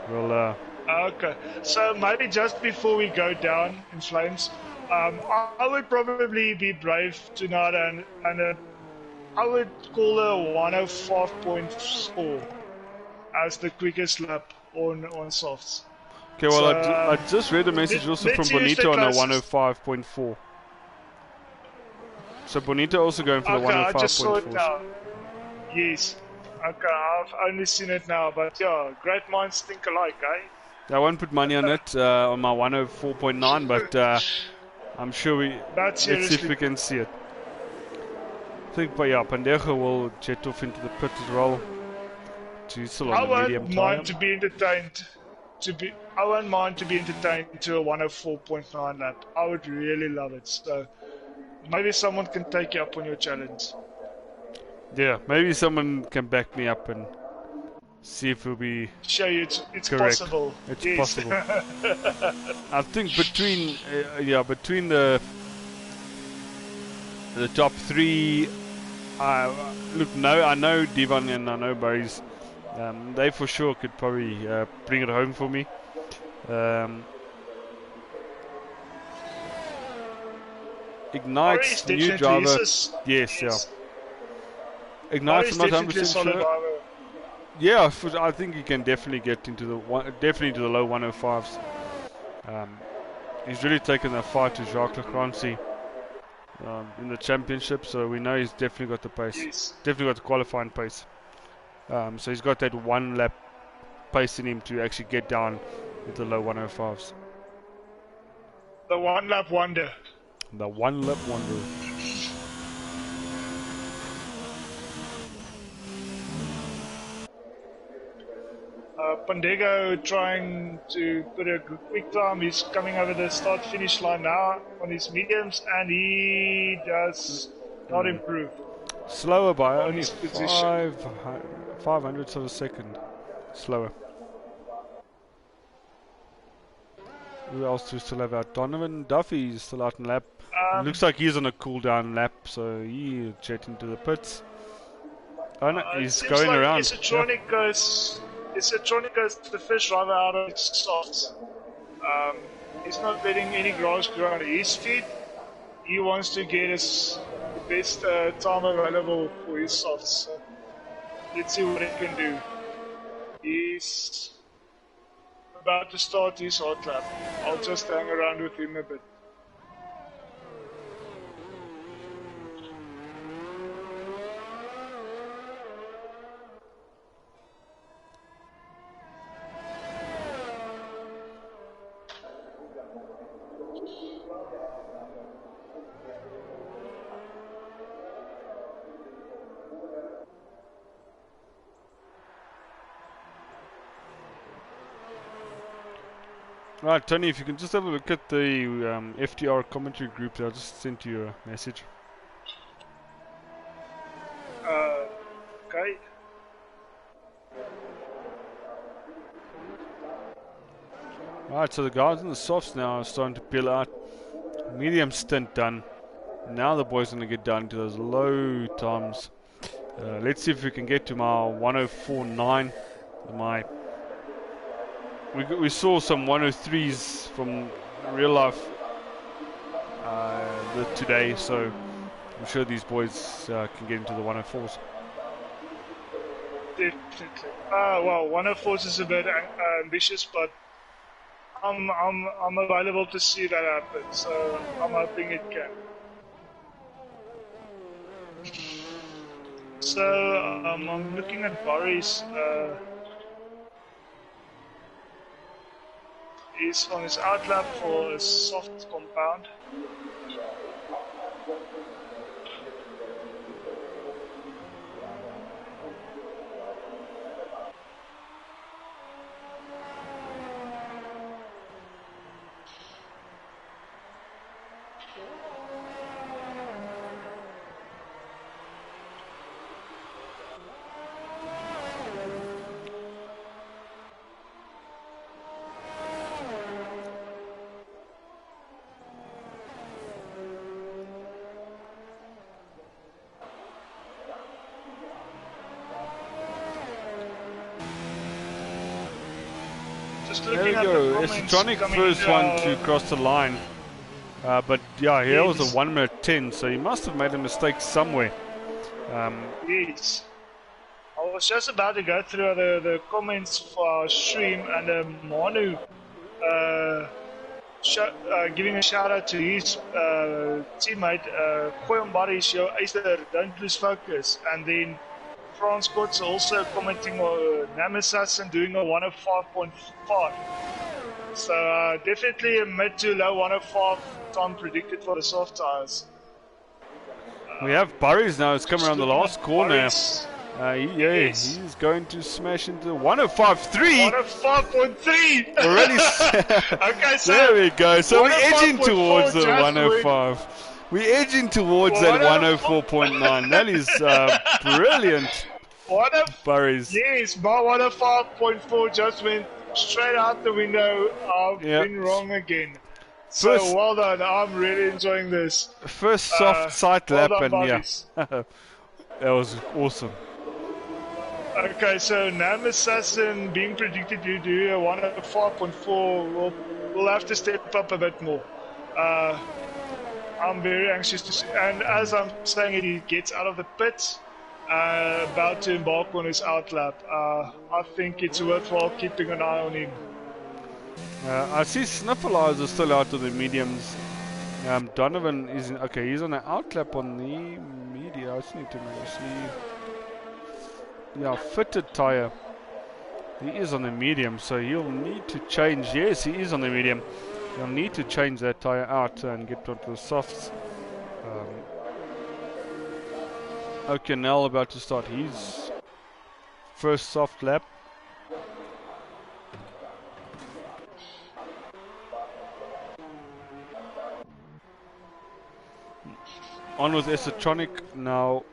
S2: we'll...
S1: Okay, so maybe just before we go down in flames, I would probably be brave tonight, and I would call a 105.4 as the quickest lap on softs.
S2: Okay, well, so, I just read a message also from Bonito on a 105.4. So Bonito also going for the 105.4. I just saw it now.
S1: Yes. Okay, I've only seen it now, but yeah, great minds think alike, eh?
S2: I won't put money on it, on my 104.9, but I'm sure let's see if we can see it. I think, but yeah, Pandejo will jet off into the pit as well.
S1: I won't mind to be entertained. I won't mind to be entertained to a 104.9 lap. I would really love it. So maybe someone can take you up on your challenge.
S2: Yeah, maybe someone can back me up and see if we'll be
S1: show you it's
S2: correct.
S1: Possible.
S2: It's possible. I think between the top 3, I know Divan and I know Barry's. They for sure could probably bring it home for me. Ignites new driver. Yes. Ignite's not 100% sure. Yeah, I think he can definitely get into the low 105s. He's really taken that fight to Jacques Lecrancy in the championship, so we know he's definitely got the pace.
S1: Yes.
S2: Definitely got the qualifying pace. So he's got that one lap pace in him to actually get down into the low 105s.
S1: The one lap wonder.
S2: The one lap wonder.
S1: Pandego trying to put a quick time. He's coming over the start-finish line now on his mediums, and he does not improve.
S2: Slower by
S1: on
S2: only
S1: his position.
S2: 500ths of a second. Slower. Who else do we still have out? Donovan Duffy is still out in lap. Looks like he's on a cool-down lap, so he's jetting to the pits. Oh no, he's going
S1: like
S2: around.
S1: Isatronic goes the first driver out of his softs. He's not letting any grass grow under his feet. He wants to get the best time available for his softs. So let's see what he can do. He's about to start his hot lap. I'll just hang around with him a bit.
S2: Right, Tony, if you can just have a look at the FTR commentary group that I just sent you a message.
S1: Okay.
S2: Right, so the guys in the softs now are starting to peel out. Medium stint done. Now the boys are going to get down to those low times. Let's see if we can get to my 104.9. We saw some 103s from real life today, so I'm sure these boys can get into the 104s.
S1: Definitely. Well, 104s is a bit ambitious, but I'm available to see that happen, so I'm hoping it can. So I'm looking at Boris. He's on his outlap for a soft compound.
S2: There we go, Estronic first one to cross the line. But yeah, here was a 1 minute 10, so he must have made a mistake somewhere.
S1: Yes. I was just about to go through the comments for our stream, and Manu giving a shout out to his teammate, Koyambari, don't lose focus. And then France Kotz also commenting on Namassassin doing a 105.5. So definitely a mid to low 105 time predicted for the soft tires.
S2: We have Burries now. It's come around the last corner. He's going to smash into 105.3.
S1: 105.3.
S2: Already.
S1: Okay, so
S2: there we go. So we're edging towards the 105. We're edging towards that 104.9. That is brilliant. Burries.
S1: Yes, my 105.4 just went straight out the window. I've been wrong again. So well done. I'm really enjoying this.
S2: First soft side lap, and that was awesome.
S1: Okay, so Nam Assassin being predicted to do a 105.4. We'll have to step up a bit more. I'm very anxious to see. And as I'm saying it, he gets out of the pits. about to embark on his outlap. I think it's worthwhile keeping an eye on him.
S2: I see Sniffleizer is still out of the mediums. Donovan is okay. He's on an outlap on the media. I just need to see. Yeah, fitted tire. He is on the medium, so he'll need to change. Yes, he is on the medium. He'll need to change that tire out and get onto the softs. O'Connell about to start his first soft lap. On with Esotronic now.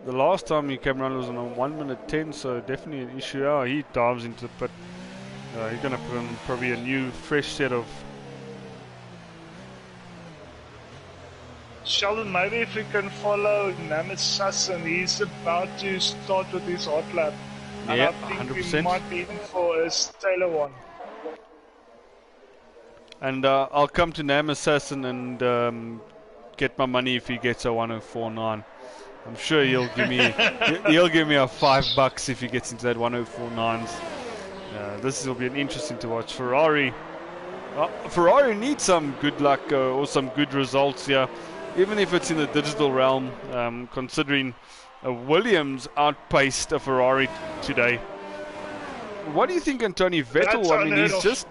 S2: The last time he came around was on a 1 minute 10, so definitely an issue. Oh, he dives into the pit. He's going to put on probably a new, fresh set of.
S1: Sheldon, maybe if we can follow Namasassan, he's about to start with his hot lap. And
S2: Yeah,
S1: I think
S2: 100%.
S1: we might be in for a stellar one.
S2: And I'll come to Namasassan and get my money if he gets a 1049. I'm sure he'll give me he'll give me a $5 if he gets into that 1049s. This will be an interesting to watch. Ferrari needs some good luck or some good results here, even if it's in the digital realm. Considering Williams outpaced a Ferrari today. What do you think, Antonio Vettel?
S1: That's
S2: I mean,
S1: unheard of.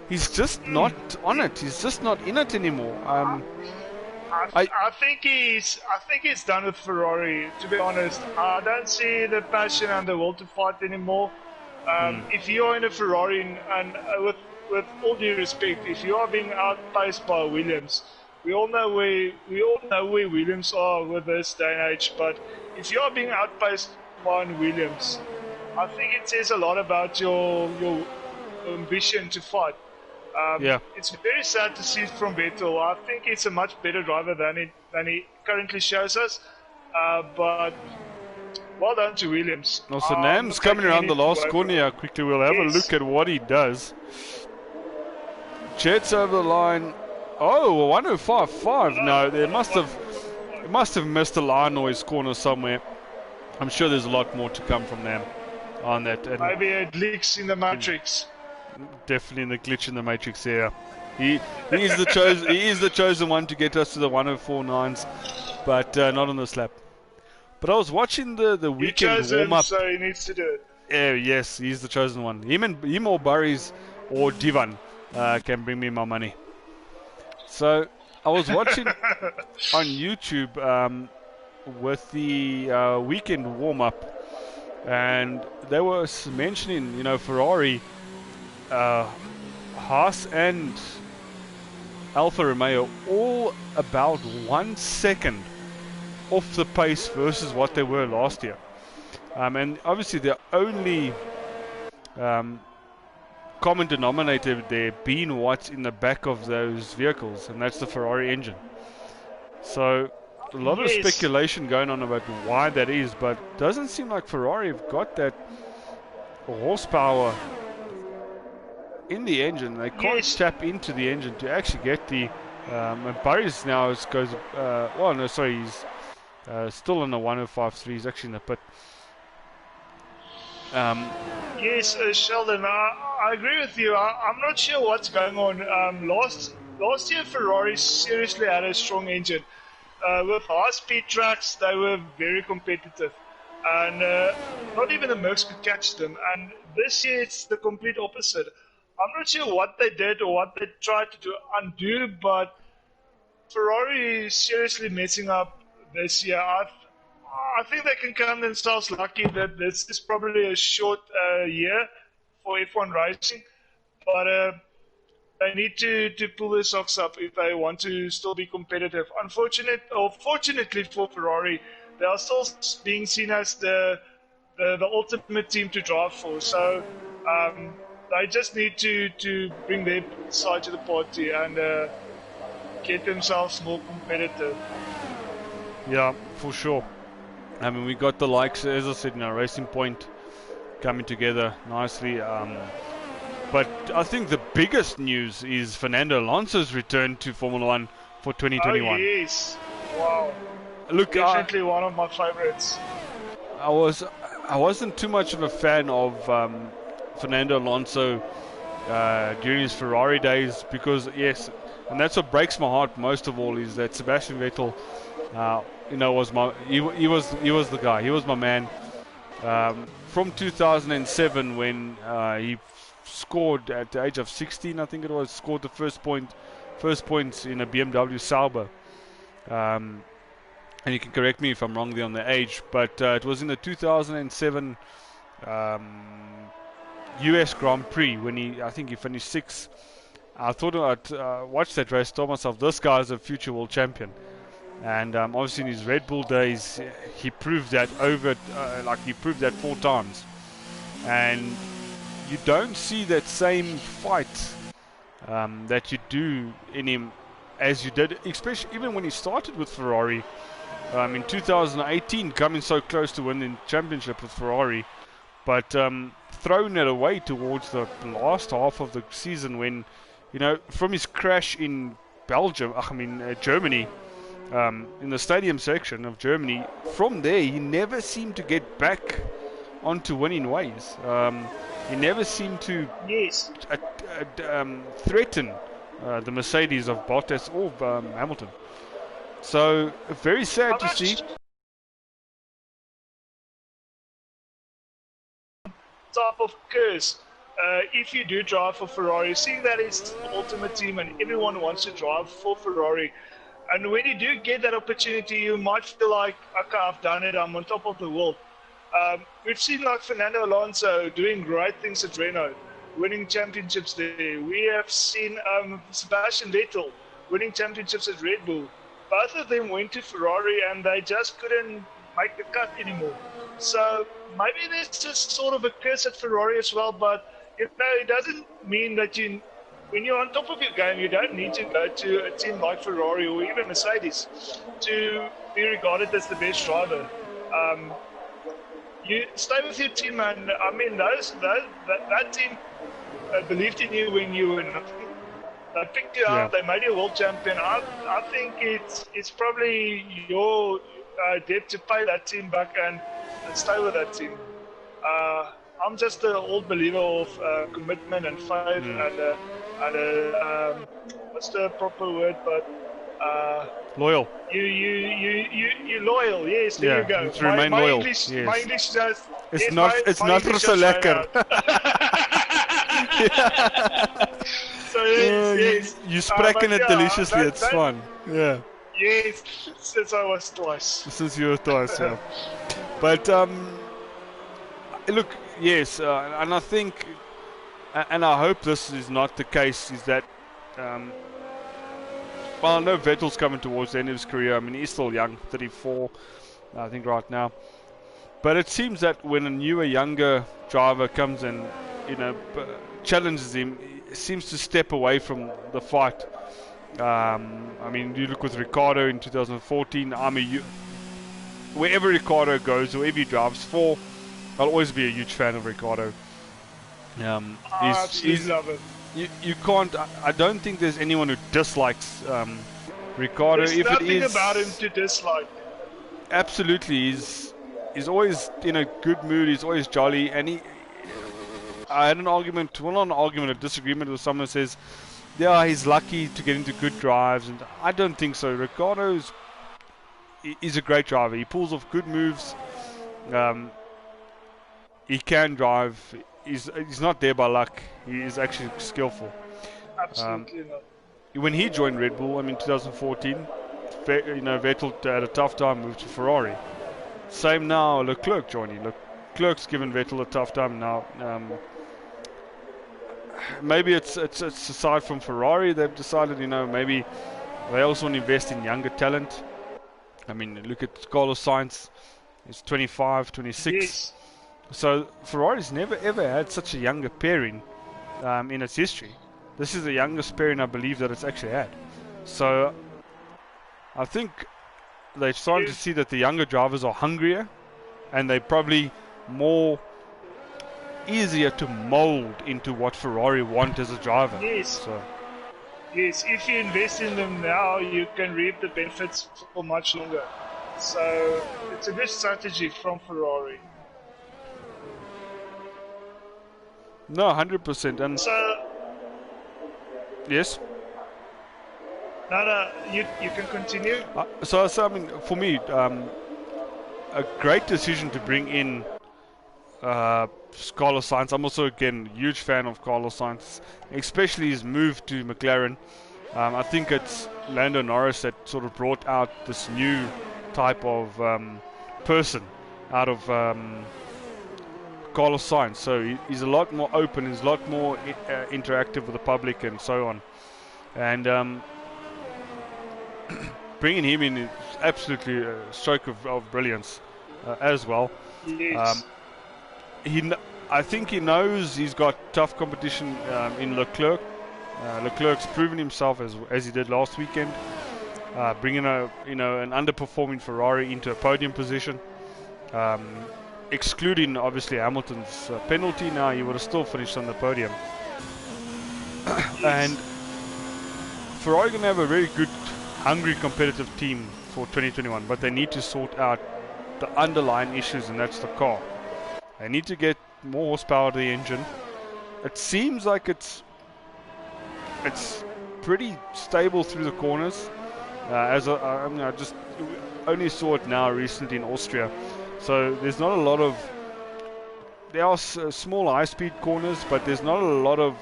S2: he's just not on it. He's just not in it anymore.
S1: I think he's done with Ferrari. To be honest, I don't see the passion and the will to fight anymore. If you're in a Ferrari, and with all due respect, if you are being outpaced by Williams, we all know where Williams are with this day and age. But if you are being outpaced by Williams, I think it says a lot about your ambition to fight. It's very sad to see it from Vettel. I think he's a much better driver than he currently shows us. But well done to Williams.
S2: Also, Nam's coming around the last corner here quickly. We'll have a look at what he does. Jets over the line. Oh, 105.5. No, it must have missed a line or his corner somewhere. I'm sure there's a lot more to come from Nam on that. And
S1: maybe it leaks in the matrix.
S2: Definitely in the glitch in the matrix here. He is the chosen one to get us to the 104.9s, but not on this lap. But I was watching the weekend warm up.
S1: So he needs to do it.
S2: Yes, he's the chosen one. Him or Burries or Divan can bring me my money. So I was watching on YouTube with the weekend warm up, and they were mentioning, Ferrari, Haas and Alfa Romeo all about 1 second off the pace versus what they were last year. And obviously the only common denominator there being what's in the back of those vehicles, and that's the Ferrari engine. So a lot of speculation going on about why that is, but it doesn't seem like Ferrari have got that horsepower in the engine. They can't tap into the engine to actually get the and Burries now goes he's still on the 105.3. He's actually in the pit.
S1: Yes, Sheldon, I agree with you. I'm not sure what's going on. Last year Ferrari seriously had a strong engine. With high-speed tracks, they were very competitive, and not even the Mercs could catch them. And this year it's the complete opposite. I'm not sure what they did or what they tried to undo, but Ferrari is seriously messing up this year. I think they can count themselves lucky that this is probably a short year for F1 racing, but they need to pull their socks up if they want to still be competitive. Fortunately for Ferrari, they are still being seen as the ultimate team to drive for. So they just need to bring their side to the party and get themselves more competitive.
S2: Yeah, for sure. I mean, we got the likes, as I said, Racing Point coming together nicely. But I think the biggest news is Fernando Alonso's return to Formula 1 for 2021.
S1: Oh, yes. Wow.
S2: Look,
S1: Definitely one of my favorites.
S2: I wasn't too much of a fan of Fernando Alonso during his Ferrari days because yes, and that's what breaks my heart most of all is that Sebastian Vettel, he was the guy. He was my man. From 2007 when he scored at the age of 16, I think it was, scored the first points in a BMW Sauber. And you can correct me if I'm wrong there on the age, but it was in the 2007 US Grand Prix when I think he finished 6th. I thought I'd watch that race, told myself this guy is a future world champion. And obviously in his Red Bull days, he proved that he proved that 4 times. And you don't see that same fight that you do in him as you did, especially even when he started with Ferrari. In 2018, coming so close to winning championship with Ferrari, but thrown it away towards the last half of the season when, from his crash in Germany, in the stadium section of Germany, from there he never seemed to get back onto winning ways. He never seemed to threaten the Mercedes of Bottas or Hamilton. So very sad to see.
S1: Type of curse. If you do drive for Ferrari, seeing that it's the ultimate team and everyone wants to drive for Ferrari, and when you do get that opportunity, you might feel like, okay, I've done it, I'm on top of the world. We've seen like Fernando Alonso doing great things at Renault, winning championships there. We have seen Sebastian Vettel winning championships at Red Bull. Both of them went to Ferrari and they just couldn't make the cut anymore. So maybe there's just sort of a curse at Ferrari as well, but it doesn't mean that when you're on top of your game, you don't need to go to a team like Ferrari or even Mercedes to be regarded as the best driver. You stay with your team, and I mean that team believed in you when you were nothing. They picked you up, they made you a world champion. I think it's probably your debt to pay that team back and stay with that team. I'm just an old believer of commitment and faith and what's the proper word? But
S2: loyal.
S1: You loyal. Yes, there you go.
S2: To remain loyal.
S1: English, yes. My English just.
S2: It's not so lekker.
S1: So yes.
S2: You spreken it deliciously. It's fun. Yeah.
S1: Yes, since I was twice.
S2: Since you were twice, yeah. But look, yes, and I think, and I hope this is not the case. Is that, well, I know Vettel's coming towards the end of his career. I mean, he's still young, 34, I think, right now. But it seems that when a newer, younger driver comes and challenges him, he seems to step away from the fight. I mean, you look with Ricciardo in 2014. Wherever Ricciardo goes, wherever he drives for, I'll always be a huge fan of Ricciardo.
S1: I absolutely love it.
S2: You can't. I don't think there's anyone who dislikes Ricciardo.
S1: There's nothing about him to dislike.
S2: Absolutely, he's always in a good mood. He's always jolly, and I had an argument, well, not an argument, a disagreement with someone who says, yeah, he's lucky to get into good drives, and I don't think so. Ricciardo is a great driver. He pulls off good moves. He can drive. He's not there by luck. He is actually skillful.
S1: Absolutely not.
S2: When he joined Red Bull, 2014, Vettel had a tough time, moved to Ferrari. Same now, Leclerc joining. Leclerc's given Vettel a tough time now. Maybe it's aside from Ferrari, they've decided, maybe they also want to invest in younger talent. I mean, look at Carlos Sainz. He's 25, 26.
S1: Yes.
S2: So Ferrari's never ever had such a younger pairing in its history. This is the youngest pairing I believe that it's actually had. So I think they're starting to see that the younger drivers are hungrier and they're probably more easier to mold into what Ferrari want as a driver.
S1: Yes.
S2: So.
S1: Yes, if you invest in them now, you can reap the benefits for much longer. So it's a good strategy from Ferrari.
S2: No, 100%. And
S1: so
S2: yes.
S1: No, you can continue.
S2: So I mean, for me, a great decision to bring in Carlos Sainz. I'm also, again, a huge fan of Carlos Sainz, especially his move to McLaren. I think it's Lando Norris that sort of brought out this new type of person out of Carlos Sainz. So he's a lot more open, he's a lot more interactive with the public and so on. And bringing him in is absolutely a stroke of brilliance as well.
S1: Yes.
S2: I think he knows he's got tough competition in Leclerc. Leclerc's proven himself as he did last weekend, bringing an underperforming Ferrari into a podium position, excluding obviously Hamilton's penalty. Now he would have still finished on the podium.
S1: Yes.
S2: And Ferrari going to have a very good, hungry, competitive team for 2021, but they need to sort out the underlying issues, and that's the car. They need to get more horsepower to the engine. It seems like it's pretty stable through the corners. I just only saw it now recently in Austria, so there's not a lot of. There are small high-speed corners, but there's not a lot of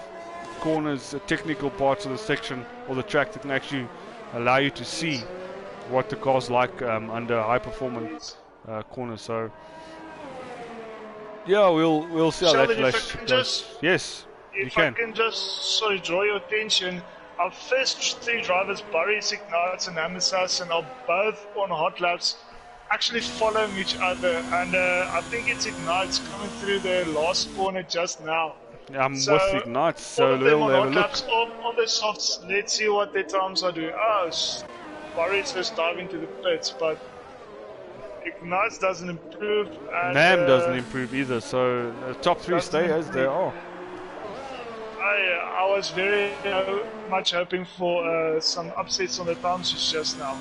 S2: corners, technical parts of the section or the track that can actually allow you to see what the car's like under high-performance corners. So yeah, we'll see how
S1: Sheldon,
S2: that goes. Yes, you can.
S1: If I can just draw your attention, our first three drivers, Boris, Ignatz and Amesas, are both on hot laps, actually following each other, and I think it's Ignatz coming through the last corner just now.
S2: I'm with Ignatz, so
S1: they'll
S2: have a look.
S1: On the softs, let's see what their times are doing. Boris is diving to the pits, but Ignatz doesn't improve. And
S2: Nam doesn't improve either, so top three stay as they are.
S1: I was very much hoping for some upsets on the times just now.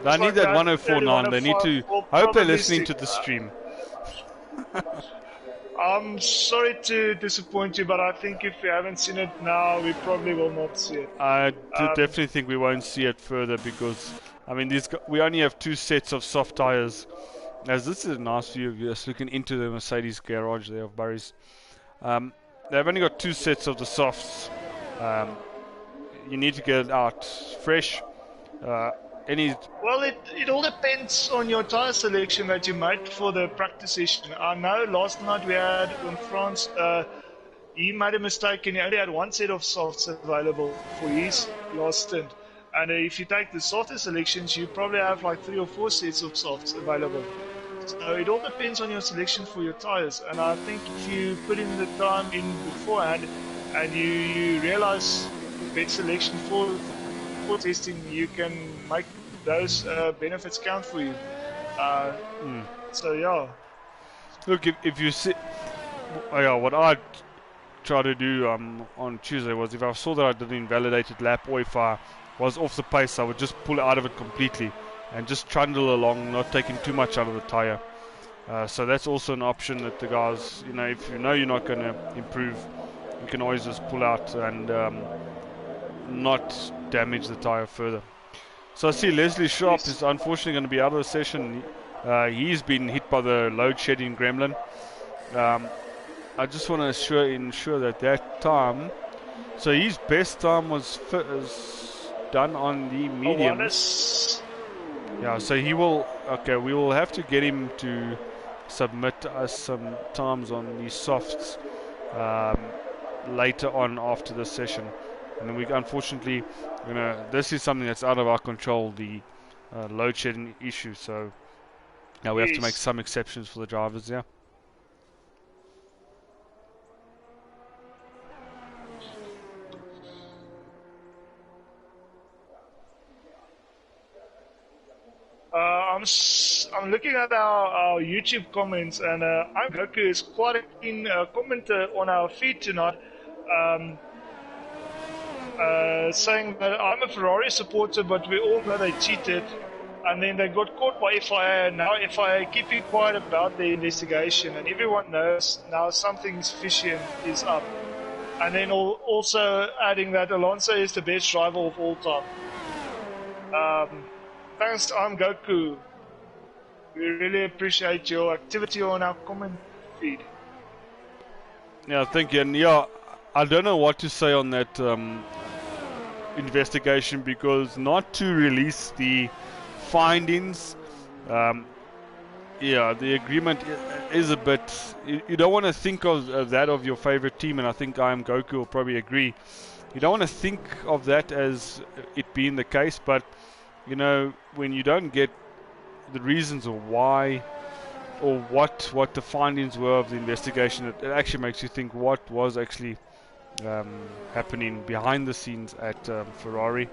S2: They need that 104.9. They need to. I hope they're listening to the stream.
S1: I'm sorry to disappoint you, but I think if we haven't seen it now, we probably will not see it.
S2: I definitely think we won't see it further because, I mean, we only have 2 sets of soft tires. As this is a nice view of us looking into the Mercedes garage there of Barry's. They've only got 2 sets of the softs. You need to get it out fresh.
S1: Well, it all depends on your tire selection that you made for the practice session. I know last night we had in France, he made a mistake and he only had 1 set of softs available for his last stint. And if you take the softer selections, you probably have like 3 or 4 sets of softs available. So it all depends on your selection for your tires. And I think if you put in the time in beforehand and you realize the best selection for testing, you can make those benefits count for you. So yeah.
S2: Look, if you see, what I tried to do on Tuesday was if I saw that I did an invalidated lap or if I was off the pace, I would just pull out of it completely and just trundle along, not taking too much out of the tire. So that's also an option that the guys, if you know you're not going to improve, you can always just pull out and not damage the tire further. So I see Leslie Sharp is unfortunately going to be out of the session. He's been hit by the load shedding gremlin. I just want to ensure that time. So his best time was done on the mediums. Yeah, so he will. Okay, we will have to get him to submit us some times on these softs later on after the session. And then we unfortunately, this is something that's out of our control, the load shedding issue. So now we have to make some exceptions for the drivers. Yeah.
S1: I'm looking at our YouTube comments, and Goku is quite a keen commenter on our feed tonight, saying that I'm a Ferrari supporter, but we all know they cheated. and then they got caught by FIA, and now FIA keeping quiet about the investigation, and everyone knows now something's fishy and is up. And then also adding that Alonso is the best driver of all time. Thanks, I'm Goku. We really appreciate your activity on our comment feed.
S2: Yeah, thank you. And yeah, I don't know what to say on that investigation, because not to release the findings, yeah, the agreement is a bit. You don't want to think of that of your favorite team, and I think I Am Goku will probably agree. You don't want to think of that as it being the case, but you know, when you don't get the reasons or why or what the findings were of the investigation, it actually makes you think what was actually happening behind the scenes at Ferrari.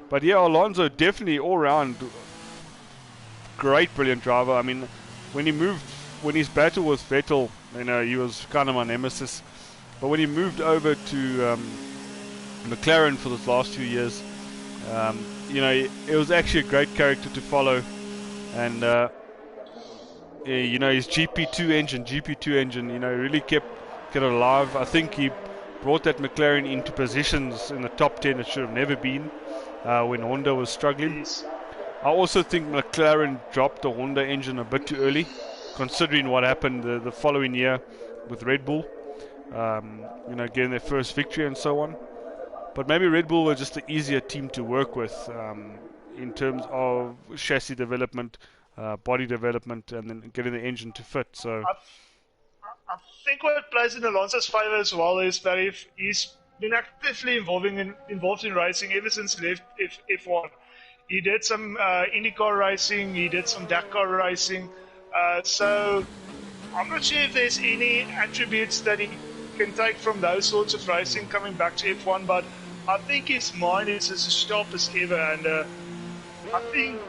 S2: But yeah, Alonso definitely all round great, brilliant driver. I mean, when his battle with Vettel, you know, he was kind of my nemesis. But when he moved over to McLaren for the last few years, you know, it was actually a great character to follow. And you know, his GP2 engine, you know, really kept it alive. I think he brought that McLaren into positions in the top 10 it should have never been when Honda was struggling.
S1: Yes.
S2: I also think McLaren dropped the Honda engine a bit too early, considering what happened the following year with Red Bull. You know, getting their first victory and so on. But maybe Red Bull were just the easier team to work with in terms of chassis development, body development, and then getting the engine to fit. So
S1: I think what plays in Alonso's favour as well is that he's been actively involved in racing ever since he left F1. He did some IndyCar racing, he did some Dakar racing, so I'm not sure if there's any attributes that he can take from those sorts of racing coming back to F1, but I think his mind is as sharp as ever, and I think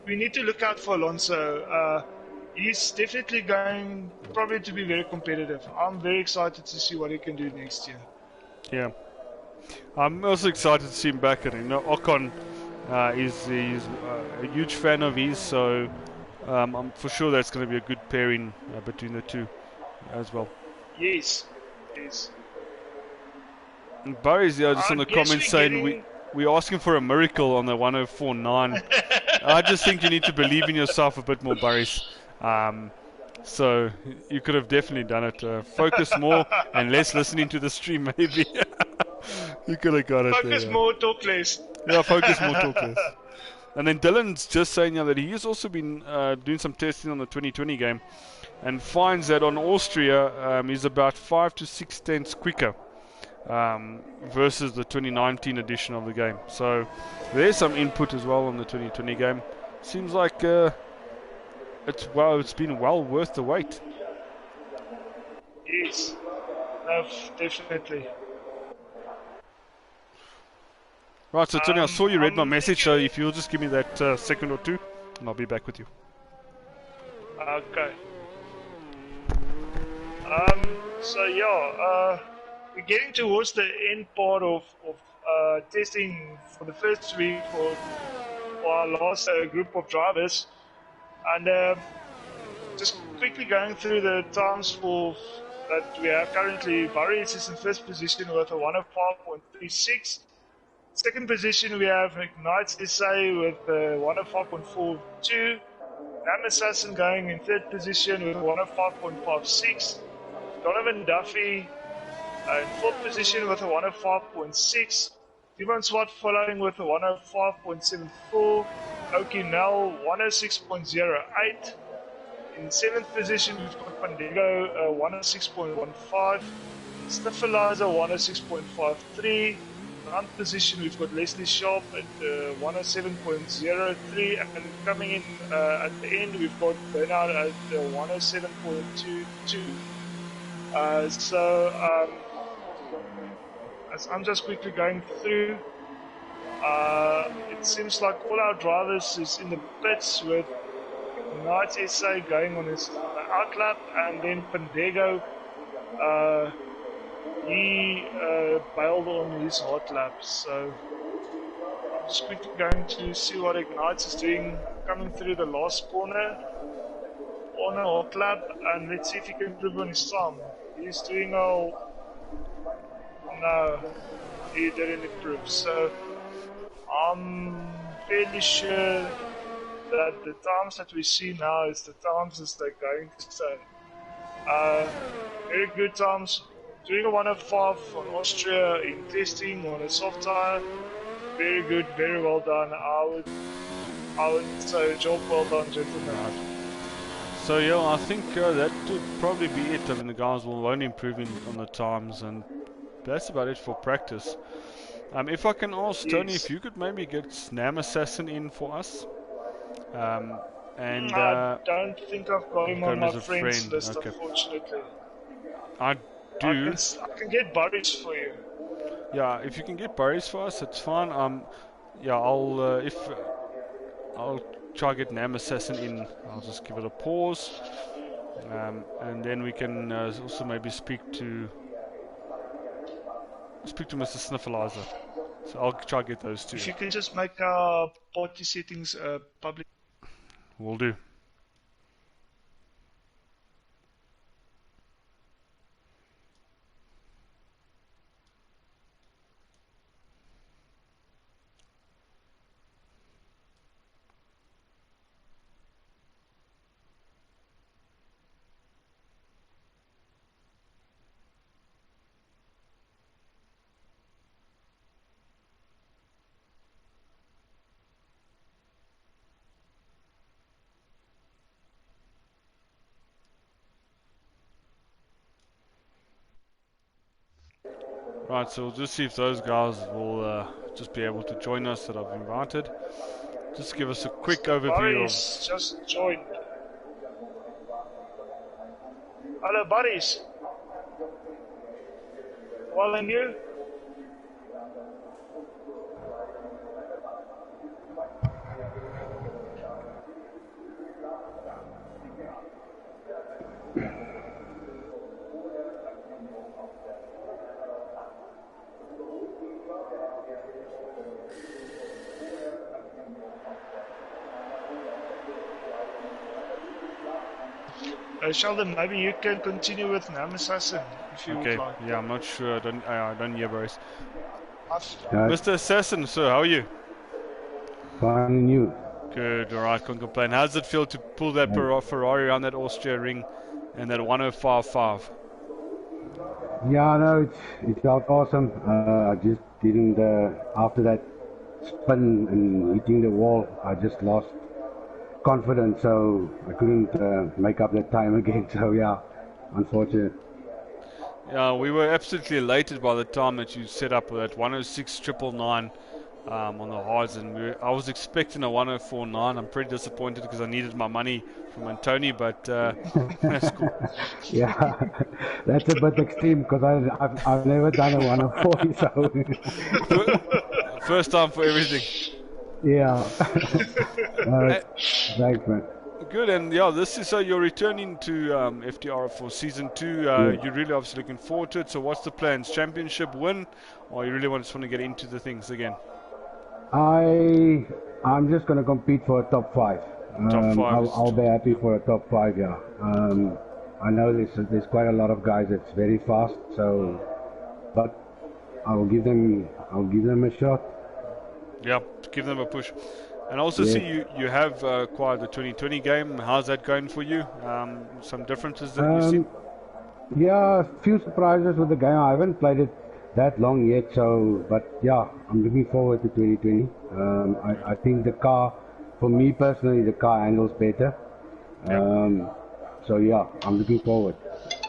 S1: we need to look out for Alonso. He's definitely going probably to be very competitive. I'm very excited to see what he can do next year.
S2: yeah, I'm also excited to see him back. And you know, Ocon is a huge fan of his, so I'm for sure that's going to be a good pairing between the two as well.
S1: Yes.
S2: And Barry's just in the comments saying we're asking for a miracle on the 104.9. I just think you need to believe in yourself a bit more, Barry's. So you could have definitely done it. Focus more and less listening to the stream, maybe. You could have got it.
S1: Focus more, talk less.
S2: Yeah, focus more, talk less. And then Dylan's just saying that he has also been doing some testing on the 2020 game, and finds that on Austria he's about 5 to 6 tenths quicker versus the 2019 edition of the game. So there's some input as well on the 2020 game. Seems like it's been well worth the wait.
S1: Yes, definitely.
S2: Right, so Tony, I saw you read my message, so if you'll just give me that second or two, and I'll be back with you.
S1: Okay. So yeah, we're getting towards the end part of testing for the first week for our last group of drivers, and just quickly going through the times that we have currently. Barry is in first position with a 105.36. Second position we have Ignites SA with a 105.42. Nam Assassin going in third position with 105.56. Donovan Duffy in fourth position with a 105.6. Timon Swat following with a 105.74. Oki Nell 106.08. In seventh position we've got Pandego 106.15. Sniffalizer 106.53. Ninth position we've got Leslie Sharp at 107.03, and coming in at the end we've got Bernard at 107.22. As I'm just quickly going through, it seems like all our drivers is in the pits with Knight SA going on his outlap, and then Pandego he bailed on his hot lap. So I'm just quickly going to see what Ignites is doing, coming through the last corner on our club, and let's see if he can improve on his time. He's doing all. No, he didn't improve. So I'm fairly sure that the times that we see now is the times that they're going to stay. Very good times. Doing a 105 on Austria in testing on a soft tire. Very good, very well done. I would say job well done, gentlemen.
S2: So yeah, I think that would probably be it. I mean, the guys will only improve on the times, and that's about it for practice. If I can ask Tony, if you could maybe get Snam Assassin in for us.
S1: I don't think I've got him on my friends list,
S2: okay.
S1: Unfortunately.
S2: I do.
S1: I can get Boris for you.
S2: Yeah, if you can get Boris for us, it's fine. Yeah, I'll try to get Nam Assassin in. I'll just give it a pause, and then we can also maybe speak to Mr. Sniffleizer. So I'll try to get those two.
S1: If you can just make our party settings public.
S2: Will do. Right, so we'll just see if those guys will just be able to join us that I've invited. Just give us a quick overview
S1: Boris just joined. Hello, Boris. Well, and you? Sheldon, maybe you can continue with Nam Assassin if you would like.
S2: Yeah, I'm not sure. I don't hear Boris. Mr. Assassin, sir, how are you?
S3: Fine, and you?
S2: Good, alright, can't complain. How does it feel to pull that Ferrari around that Austria ring and that 105.5?
S3: Yeah, no, it felt awesome. I just didn't, after that spin and hitting the wall, I just lost confidence, so I couldn't make up that time again. So yeah, unfortunate.
S2: Yeah, we were absolutely elated by the time that you set up with that 106.999 on the hards, and I was expecting a 104.9. I'm pretty disappointed because I needed my money from Anthony, but that's cool.
S3: Yeah, that's a bit extreme because I've never done a 104, so
S2: first time for everything.
S3: Yeah. Thanks, man.
S2: Good, and yeah, this is so you're returning to FTR for season 2. You're really obviously looking forward to it. So, what's the plans? Championship win, or you really just want to get into the things again?
S3: I'm just gonna compete for a top 5.
S2: Top 5.
S3: I'll be happy for a top 5. Yeah. I know there's quite a lot of guys that's very fast. So, but I'll give them a shot.
S2: Yeah, give them a push. And also see you have acquired the 2020 game. How's that going for you? Some differences that you see?
S3: Yeah, a few surprises with the game. I haven't played it that long yet, but yeah, I'm looking forward to 2020. I think the car, for me personally, the car handles better. So yeah, I'm looking forward.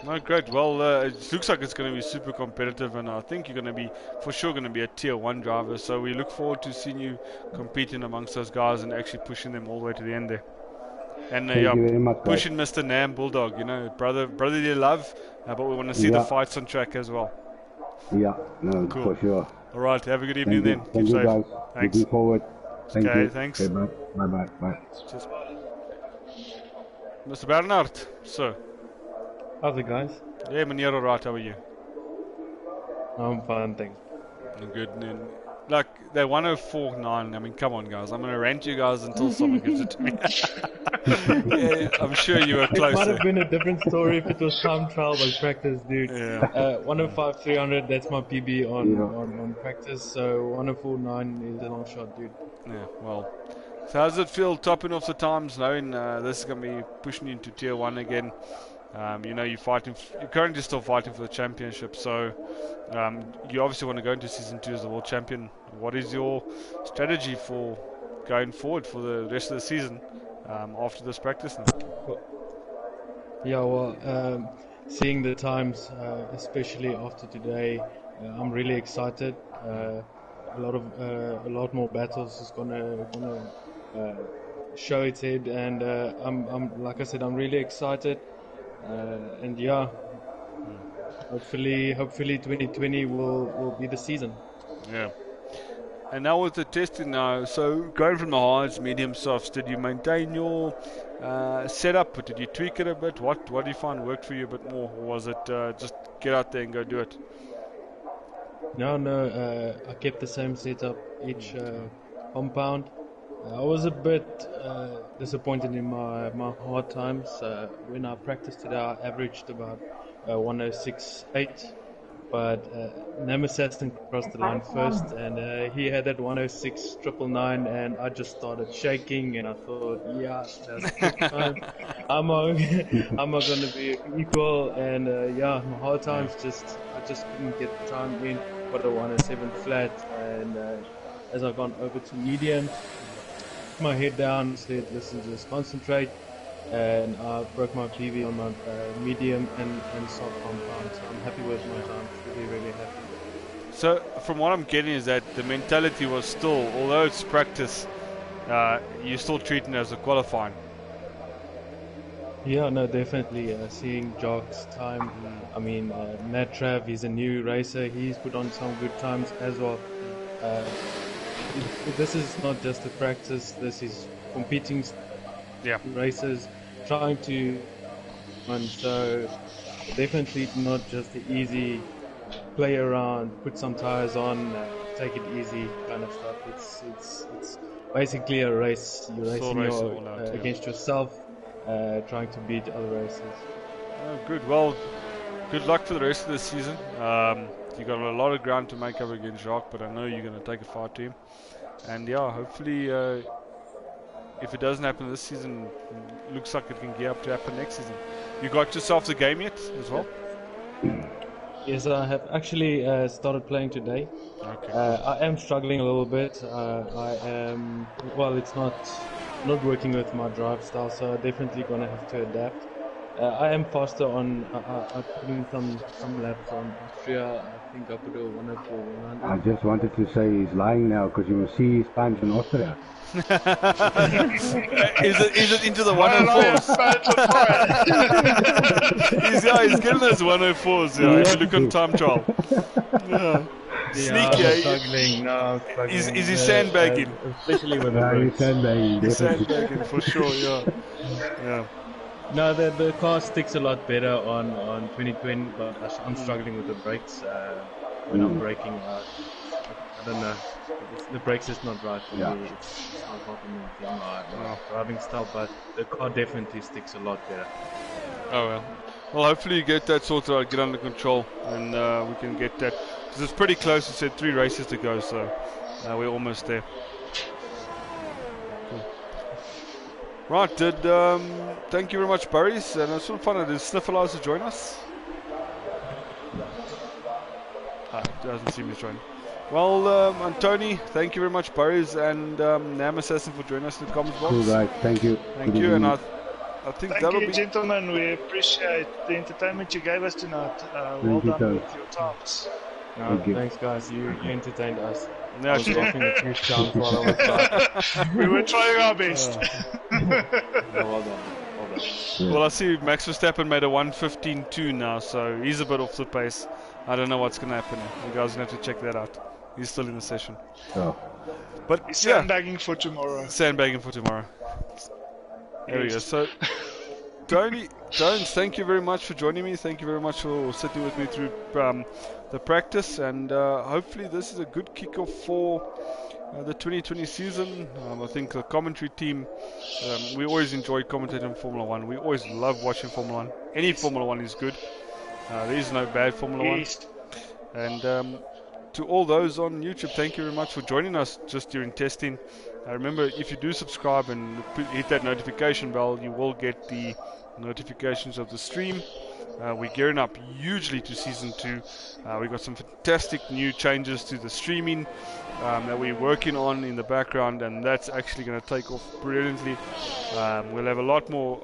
S2: No, great. Well, it looks like it's going to be super competitive, and I think you're going to be, for sure, going to be a tier 1 driver. So we look forward to seeing you competing amongst those guys and actually pushing them all the way to the end there. And
S3: Thank you very much,
S2: pushing Mr. Nam Bulldog, brotherly love, but we want to see the fights on track as well.
S3: Yeah, no, cool. For sure.
S2: All right, have a good evening then.
S3: Thank you, guys.
S2: Thanks.
S3: Looking forward. Thank you.
S2: Thanks.
S3: Okay, bye.
S2: Cheers. Mr. Bernard, sir.
S4: How's it, guys?
S2: Yeah, meneer, alright, how are you?
S4: I'm fine, thanks.
S2: Good. like they're 104.9. I mean, come on, guys. I'm gonna rant you guys until someone gives it to me. Yeah, I'm sure you were
S4: It might
S2: closer.
S4: have been a different story if it was time trial by practice, dude.
S2: Yeah.
S4: 105 300, that's my PB
S3: Yeah.
S4: on practice. So 104.9 is a long shot, dude.
S2: Yeah. Well. So how does it feel topping off the times, knowing this is gonna be pushing you into tier 1 again? You know, you're currently still fighting for the championship, so you obviously want to go into season 2 as the world champion. What is your strategy for going forward for the rest of the season after this practice now?
S4: Yeah, well, seeing the times, especially after today, I'm really excited. A lot more battles is gonna show its head, and I'm like I said, I'm really excited. And yeah, hopefully 2020 will be the season.
S2: Yeah. And now with the testing now, so going from the hards, medium, softs, did you maintain your setup? Or did you tweak it a bit? What do you find worked for you a bit more? Or was it just get out there and go do it?
S4: No, I kept the same setup each compound. I was a bit disappointed in my hard times. When I practiced today, I averaged about 106.8. But Nemesis crossed the line first, and he had that 106.999, and I just started shaking, and I thought, yeah, that's a good time. I'm not gonna be equal, and yeah, my hard times I just couldn't get the time in. Got a 107 flat, and as I gone over to medium, put my head down, said, listen, just concentrate. And I broke my PB on my medium and soft compound, so I'm happy with my time, really happy.
S2: So from what I'm getting is that the mentality was still, although it's practice, you're still treating it as a qualifying.
S4: Yeah, no, definitely. Seeing Jock's time, I mean, Matt Trav, he's a new racer, he's put on some good times as well. This is not just a practice, this is competing races, trying to, and so definitely not just the easy play around, put some tires on, take it easy kind of stuff. It's basically a race. You're racing against yourself, trying to beat other racers.
S2: Oh, good. Well, good luck for the rest of the season. You got a lot of ground to make up against Jacques, but I know you're going to take it far to him. And yeah, hopefully. If it doesn't happen this season, looks like it can gear up to happen next season. You got yourself the game yet as well?
S4: Yes, I have actually started playing today.
S2: Okay.
S4: I am struggling a little bit. I am, well, it's not working with my drive style, so I'm definitely going to have to adapt. I am faster on, I put in some laps on Austria. I think I put a 104, 100.
S3: I just wanted to say he's lying now because you will see his times in Austria.
S2: Is it into the 104s? he's getting those 104s. Yeah, if you look on time trial. Yeah. Sneaky.
S4: I'm struggling. No, I'm struggling.
S2: Is he sandbagging?
S4: Especially with the
S3: He's sandbagging.
S2: He's sandbagging for sure. Yeah.
S4: No, the car sticks a lot better on 2020, but I'm struggling with the brakes when I'm braking. I don't know. The brakes is not right for me. It's not complementing my driving style, but the car definitely sticks a lot better.
S2: Oh well. Well, hopefully you get that sorted out, get under control, and we can get that. Because it's pretty close. You said 3 races to go, so we're almost there. Cool. Right, thank you very much, Boris. And it's sort of fun. Did Sniffle to join us? Doesn't seem to join. Well, Antony, thank you very much, Boris, and Nam Assassin for joining us in the comments box.
S3: Cool, guys. Thank you.
S2: Thank you, and I think
S1: Thank
S2: that'll
S1: you,
S2: be...
S1: gentlemen. We appreciate the entertainment you gave us tonight. Well done with your times.
S4: Thanks, guys. You entertained us.
S2: No,
S4: I was laughing a few times while I was driving.
S1: We were trying our best.
S4: Well done.
S2: Well, I see Max Verstappen made a 1:15.2 now, so he's a bit off the pace. I don't know what's going to happen. You guys are going to have to check that out. He's still in the session.
S3: Oh.
S2: But
S1: He's sandbagging for tomorrow.
S2: Sandbagging for tomorrow. There we go. So Tony Jones, thank you very much for joining me. Thank you very much for sitting with me through the practice, and hopefully this is a good kickoff for the 2020 season. I think the commentary team, we always enjoy commentating Formula One. We always love watching Formula One. Any Formula One is good. There is no bad Formula One. And to all those on YouTube, thank you very much for joining us just during testing. Remember, if you do subscribe and hit that notification bell, you will get the notifications of the stream. We're gearing up hugely to Season 2. We've got some fantastic new changes to the streaming that we're working on in the background, and that's actually going to take off brilliantly. We'll have a lot more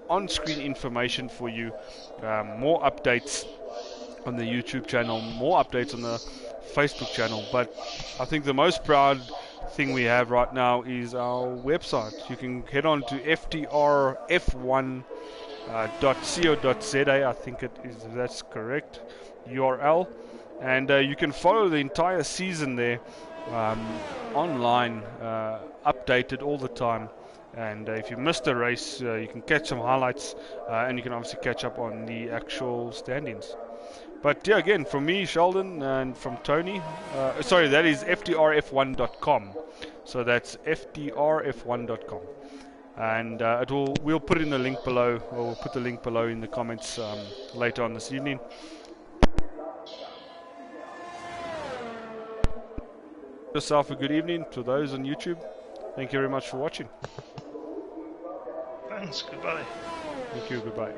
S2: on-screen information for you, more updates on the YouTube channel, more updates on the Facebook channel. But I think the most proud thing we have right now is our website. You can head on to FTRF1.co.za, I think that's correct URL, and you can follow the entire season there online, updated all the time. And if you missed a race, you can catch some highlights, and you can obviously catch up on the actual standings. But yeah, again, from me, Sheldon, and from Tony, sorry, that is FTRF1.com. So that's FTRF1.com. And we'll put in the link below, or we'll put the link below in the comments later on this evening. Yourself a good evening to those on YouTube. Thank you very much for watching.
S1: Thanks, goodbye.
S2: Thank you, goodbye.